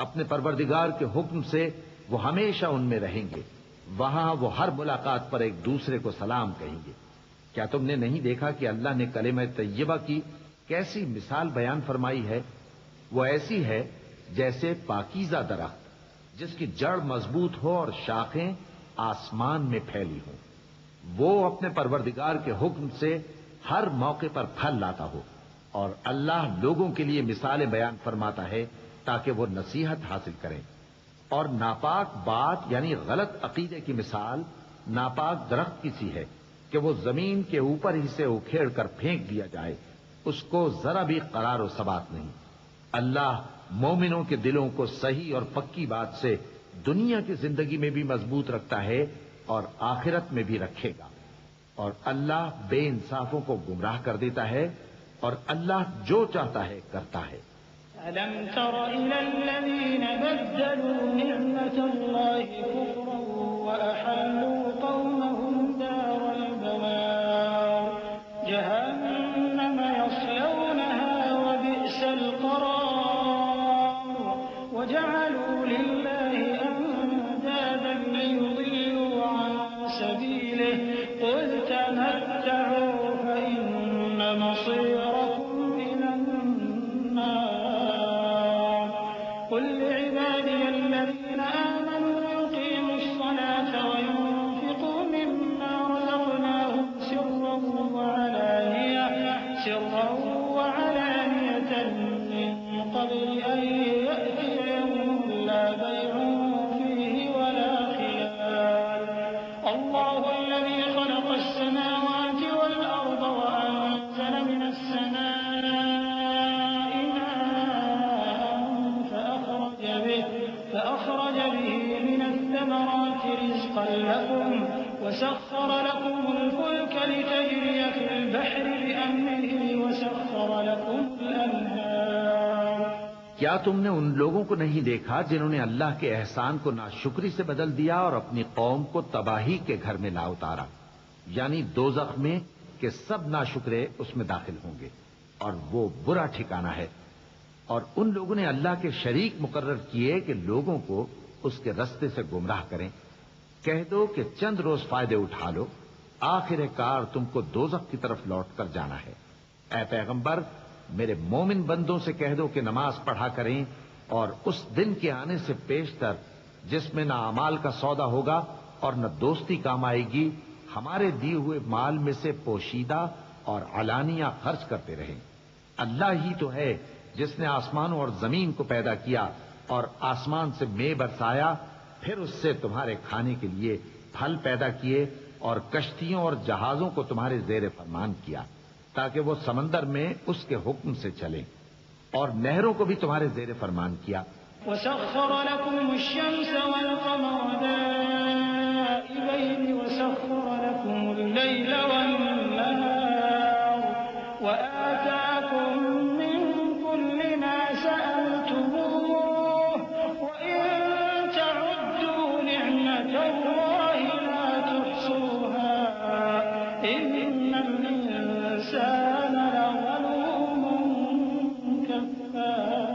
اپنے پروردگار کے حکم سے وہ ہمیشہ ان میں رہیں گے. وہاں وہ ہر ملاقات پر ایک دوسرے کو سلام کہیں گے. کیا تم نے نہیں دیکھا کہ اللہ نے کلمہ طیبہ کی کیسی مثال بیان فرمائی ہے؟ وہ ایسی ہے جیسے پاکیزہ درخت جس کی جڑ مضبوط ہو اور شاخیں آسمان میں پھیلی ہوں. وہ اپنے پروردگار کے حکم سے ہر موقع پر پھل لاتا ہو. اور اللہ لوگوں کے لیے مثالیں بیان فرماتا ہے تاکہ وہ نصیحت حاصل کریں. اور ناپاک بات یعنی غلط عقیدے کی مثال ناپاک درخت کی سی ہے کہ وہ زمین کے اوپر ہی سے اکھیڑ کر پھینک دیا جائے، اس کو ذرا بھی قرار و ثبات نہیں. اللہ مومنوں کے دلوں کو صحیح اور پکی بات سے دنیا کی زندگی میں بھی مضبوط رکھتا ہے اور آخرت میں بھی رکھے گا. اور اللہ بے انصافوں کو گمراہ کر دیتا ہے اور اللہ جو چاہتا ہے کرتا ہے. أَلَمْ تَرَ إِلَى الَّذِينَ بَدَّلُوا نِعْمَةَ اللَّهِ كُفْرًا وَأَحَلُّوا قَوْمَهُمْ دَارَ الْبَوَارِ جَهَنَّمَ يَصْلَوْنَهَا وَبِئْسَ الْقَرَارُ وَجَعَلُوا لِلَّهِ أَندَادًا لِيُضِلُّوا عَن سَبِيلِهِ قُلْ تَمَتَّعُوا فَإِنَّ مَصِيرَكُمْ إِلَى النَّارِ. قُلْ لِعِبَادِيَ الَّذِينَ آمَنُوا يُقِيمُوا الصَّلَاةَ وَيُنفِقُوا مِمَّا رَزَقْنَاهُمْ سِرًّا وَعَلَانِيَةً قبل أن يأتي يوم لا بيع فيه ولا خلال الله الذي خلق السماوات والأرض وأنزل من السماء ماء فأخرج به من الثمرات رزقا لكم وسخر لكم الفلك لتجري في البحر بأمره وسخر لكم الأنهار کیا تم نے ان لوگوں کو نہیں دیکھا جنہوں نے اللہ کے احسان کو ناشکری سے بدل دیا اور اپنی قوم کو تباہی کے گھر میں لا اتارا، یعنی دوزخ میں کہ سب ناشکرے اس میں داخل ہوں گے اور وہ برا ٹھکانہ ہے۔ اور ان لوگوں نے اللہ کے شریک مقرر کیے کہ لوگوں کو اس کے رستے سے گمراہ کریں۔ کہہ دو کہ چند روز فائدے اٹھا لو، آخر کار تم کو دوزخ کی طرف لوٹ کر جانا ہے۔ اے پیغمبر، میرے مومن بندوں سے کہہ دو کہ نماز پڑھا کریں، اور اس دن کے آنے سے پیشتر جس میں نہ اعمال کا سودا ہوگا اور نہ دوستی کام آئے گی، ہمارے دیے ہوئے مال میں سے پوشیدہ اور علانیہ خرچ کرتے رہیں۔ اللہ ہی تو ہے جس نے آسمانوں اور زمین کو پیدا کیا اور آسمان سے مے برسایا، پھر اس سے تمہارے کھانے کے لیے پھل پیدا کیے اور کشتیوں اور جہازوں کو تمہارے زیر فرمان کیا تاکہ وہ سمندر میں اس کے حکم سے چلیں، اور نہروں کو بھی تمہارے زیر فرمان کیا۔ وسخر لكم الشمس والقمر دائبين وسخر لكم الليل والنهار وآتاكم من كل ما سألتموه وإن تعدوا نعمة الله لا تحصوها إن الإنسان لظلوم كفار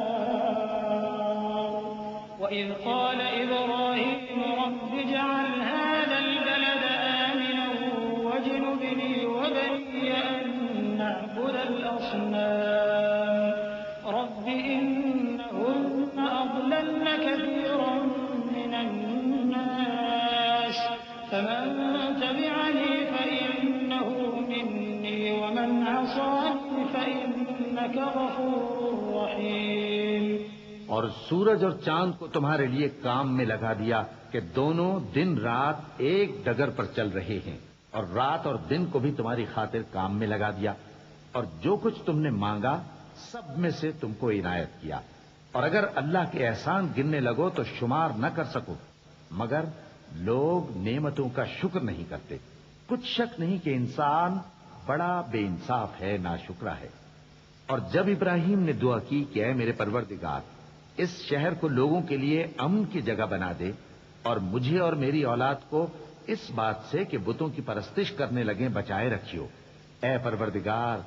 وإذ قال إبراهيم رب اجعل هذا البلد آمنا واجنبني وبني أن نعبد الأصنام رب إنهن أضللن كثيرا من الناس فمن تبعني فإنه مني ومن عصاني فإنك غفور رحيم۔ اور سورج اور چاند کو تمہارے لیے کام میں لگا دیا کہ دونوں دن رات ایک ڈگر پر چل رہے ہیں، اور رات اور دن کو بھی تمہاری خاطر کام میں لگا دیا، اور جو کچھ تم نے مانگا سب میں سے تم کو عنایت کیا، اور اگر اللہ کے احسان گننے لگو تو شمار نہ کر سکو، مگر لوگ نعمتوں کا شکر نہیں کرتے۔ کچھ شک نہیں کہ انسان بڑا بے انصاف ہے، ناشکرا ہے۔ اور جب ابراہیم نے دعا کی کہ اے میرے پروردگار، اس شہر کو لوگوں کے لیے امن کی جگہ بنا دے، اور مجھے اور میری اولاد کو اس بات سے کہ بتوں کی پرستش کرنے لگیں بچائے رکھیو۔ اے پروردگار،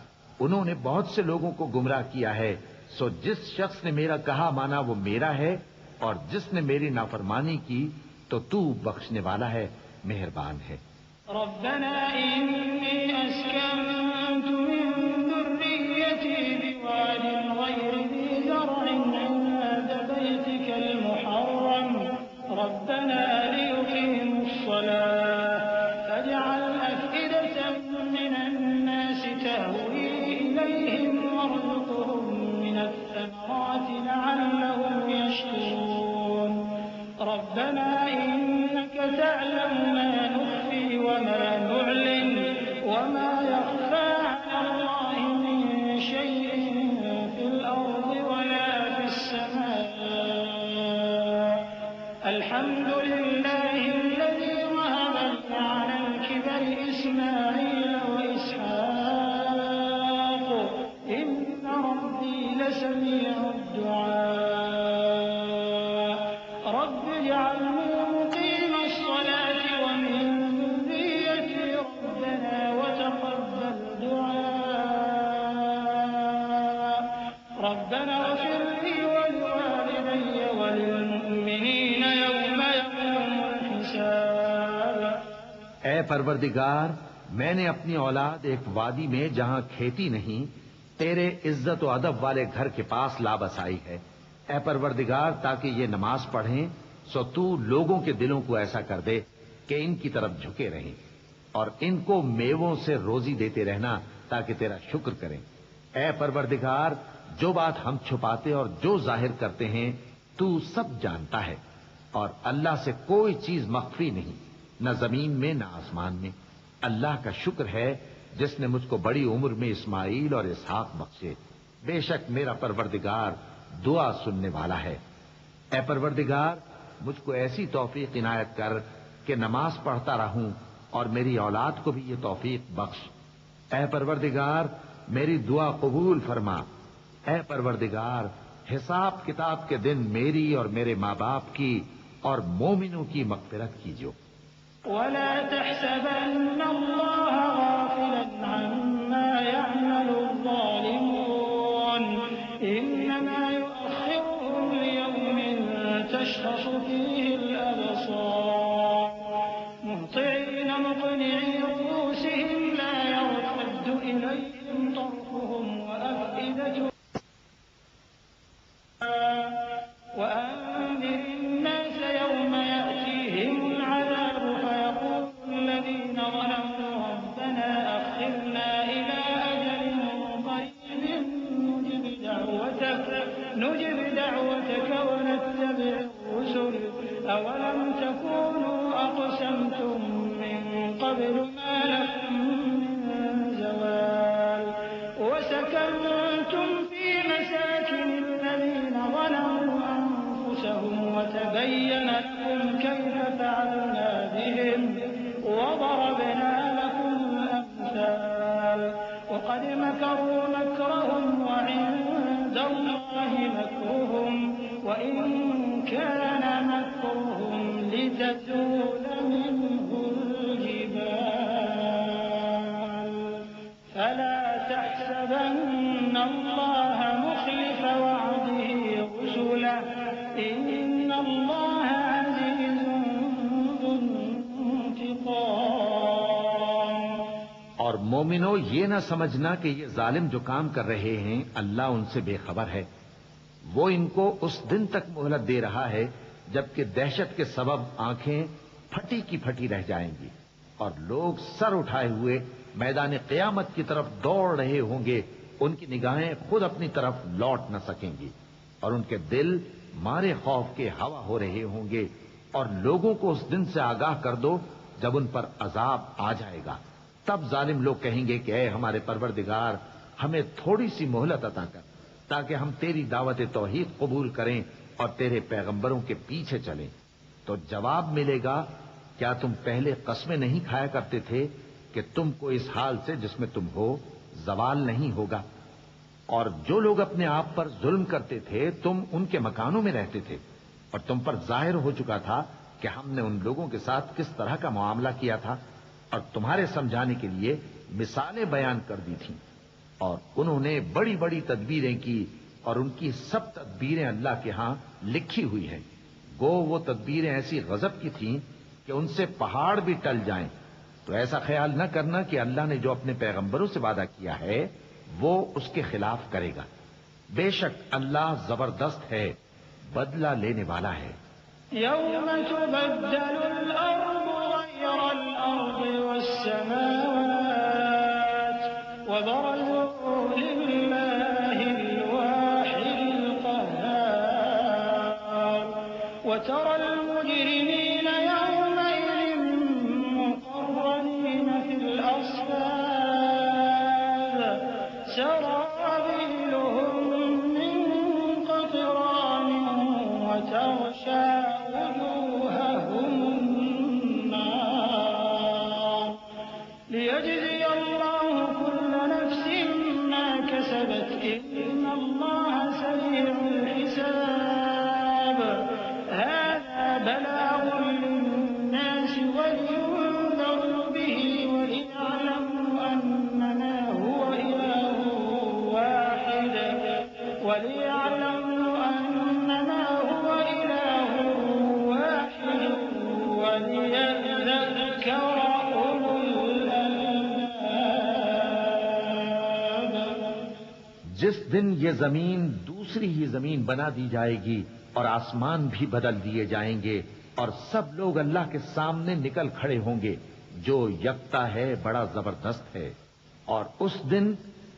انہوں نے بہت سے لوگوں کو گمراہ کیا ہے، سو جس شخص نے میرا کہا مانا وہ میرا ہے، اور جس نے میری نافرمانی کی تو تو بخشنے والا ہے، مہربان ہے۔ ربنا إني أسكنت من ذريتي بواد غير ذي زرع عند بيتك المحرم ربنا ليقيموا الصلاة فاجعل أفئدة من الناس تهوي إليهم وارزقهم من الثمرات لعلهم يشكرون ربنا إنك تعلم ما نخفي وما نعلن وما يخفى على الله من شيء في الأرض ولا في السماء الحمد لله الذي وهب لي على الكبر إسماعيل وإسحاق إن ربي لسميع الدعاء رب اجعلني مقيم الصلاة ومن ذريتي ربنا وتقبل دعاء ربنا اغفر لي ولوالدي وللمؤمنين يوم يقوم الحساب۔ اے پروردگار، میں نے اپنی اولاد ایک وادی میں جہاں کھیتی نہیں تیرے عزت و ادب والے گھر کے پاس لا بسائی ہے۔ اے پروردگار، تاکہ یہ نماز پڑھیں سو تو لوگوں کے دلوں کو ایسا کر دے کہ ان کی طرف جھکے رہیں، اور ان کو میووں سے روزی دیتے رہنا تاکہ تیرا شکر کریں۔ اے پروردگار، جو بات ہم چھپاتے اور جو ظاہر کرتے ہیں تو سب جانتا ہے، اور اللہ سے کوئی چیز مخفی نہیں، نہ زمین میں نہ آسمان میں۔ اللہ کا شکر ہے جس نے مجھ کو بڑی عمر میں اسماعیل اور اسحاق بخشے، بے شک میرا پروردگار دعا سننے والا ہے۔ اے پروردگار، مجھ کو ایسی توفیق عنایت کر کہ نماز پڑھتا رہوں اور میری اولاد کو بھی یہ توفیق بخش۔ اے پروردگار، میری دعا قبول فرما۔ اے پروردگار، حساب کتاب کے دن میری اور میرے ماں باپ کی اور مومنوں کی مغفرت کیجو۔ ولا تحسبن الله غافلا عما يعمل الظالمون إنما يؤخرهم ليوم تشخص فيه الأبصار مهطعين مقنعي رؤوسهم لا يرتد إليهم طرفهم وأفئدتهم وأنذر الناس يوم يأتيهم العذاب فيقول الذين ظلموا ربنا أخرنا إلى أجل قريب نجب دعوتك ونتبع الرسل أولم تكونوا أقسمتم من قبل ما لكم من زوال وسكنتم في مساكن الذين ظلموا أنفسهم وتبين لكم كيف فعلنا بهم وضربنا لكم الأمثال وقد مكروا مكرهم وعند الله مكرهم وإن كان مكرهم لتزول منه الجبال فلا تحسبن الله مخلف وعده رسله إن الله عزيز ذو انتقام۔ اور مومنو، یہ نہ سمجھنا کہ یہ ظالم جو کام کر رہے ہیں اللہ ان سے بے خبر ہے۔ وہ ان کو اس دن تک مہلت دے رہا ہے جبکہ دہشت کے سبب آنکھیں پھٹی کی پھٹی رہ جائیں گی اور لوگ سر اٹھائے ہوئے میدان قیامت کی طرف دوڑ رہے ہوں گے، ان کی نگاہیں خود اپنی طرف لوٹ نہ سکیں گی اور ان کے دل مارے خوف کے ہوا ہو رہے ہوں گے۔ اور لوگوں کو اس دن سے آگاہ کر دو جب ان پر عذاب آ جائے گا، تب ظالم لوگ کہیں گے کہ اے ہمارے پروردگار، ہمیں تھوڑی سی مہلت عطا کر تاکہ ہم تیری دعوت توحید قبول کریں اور تیرے پیغمبروں کے پیچھے چلیں۔ تو جواب ملے گا، کیا تم پہلے قسمیں نہیں کھایا کرتے تھے کہ تم کو اس حال سے جس میں تم ہو زوال نہیں ہوگا؟ اور جو لوگ اپنے آپ پر ظلم کرتے تھے تم ان کے مکانوں میں رہتے تھے، اور تم پر ظاہر ہو چکا تھا کہ ہم نے ان لوگوں کے ساتھ کس طرح کا معاملہ کیا تھا، اور تمہارے سمجھانے کے لیے مثالیں بیان کر دی تھیں۔ اور انہوں نے بڑی بڑی تدبیریں کی، اور ان کی سب تدبیریں اللہ کے ہاں لکھی ہوئی ہیں۔ گو وہ تدبیریں ایسی غضب کی تھیں کہ ان سے پہاڑ بھی ٹل جائیں۔ تو ایسا خیال نہ کرنا کہ اللہ نے جو اپنے پیغمبروں سے وعدہ کیا ہے وہ اس کے خلاف کرے گا۔ بے شک اللہ زبردست ہے، بدلہ لینے والا ہے۔ يوم تبدل الأرض غير الأرض والسماوات وبرزوا لله الواحد القهار وترى المجرمين يومئذ مقرنين في الأصفاد سرابيلهم من قطران وتغشى وجوههم النار ليجزي الله كل نفس ما كسبت إن الله سريع الحساب هذا بلاغ للناس ولينذروا به وليعلموا أنما هو إله واحد وليذكر أولو الألباب۔ جس دن یہ زمین دوسری ہی زمین بنا دی جائے گی اور آسمان بھی بدل دیے جائیں گے اور سب لوگ اللہ کے سامنے نکل کھڑے ہوں گے جو یکتا ہے، بڑا زبردست ہے۔ اور اس دن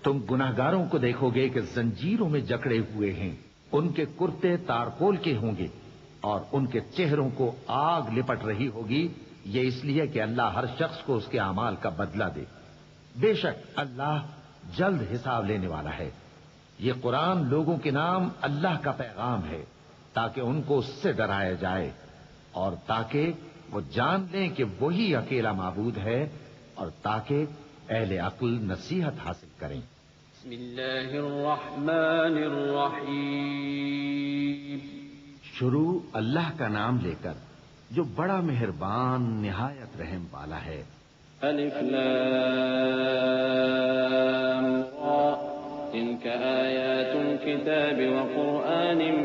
تم گناہگاروں کو دیکھو گے کہ زنجیروں میں جکڑے ہوئے ہیں، ان کے کرتے تارکول کے ہوں گے اور ان کے چہروں کو آگ لپٹ رہی ہوگی، یہ اس لیے کہ اللہ ہر شخص کو اس کے اعمال کا بدلہ دے۔ بے شک اللہ جلد حساب لینے والا ہے۔ یہ قرآن لوگوں کے نام اللہ کا پیغام ہے تاکہ ان کو اس سے ڈرایا جائے اور تاکہ وہ جان لیں کہ وہی اکیلا معبود ہے اور تاکہ اہل عقل نصیحت حاصل کریں۔ بسم اللہ الرحمن الرحیم۔ شروع اللہ کا نام لے کر جو بڑا مہربان نہایت رحم والا ہے۔ الف لام را تلك آیات الكتاب وقرآن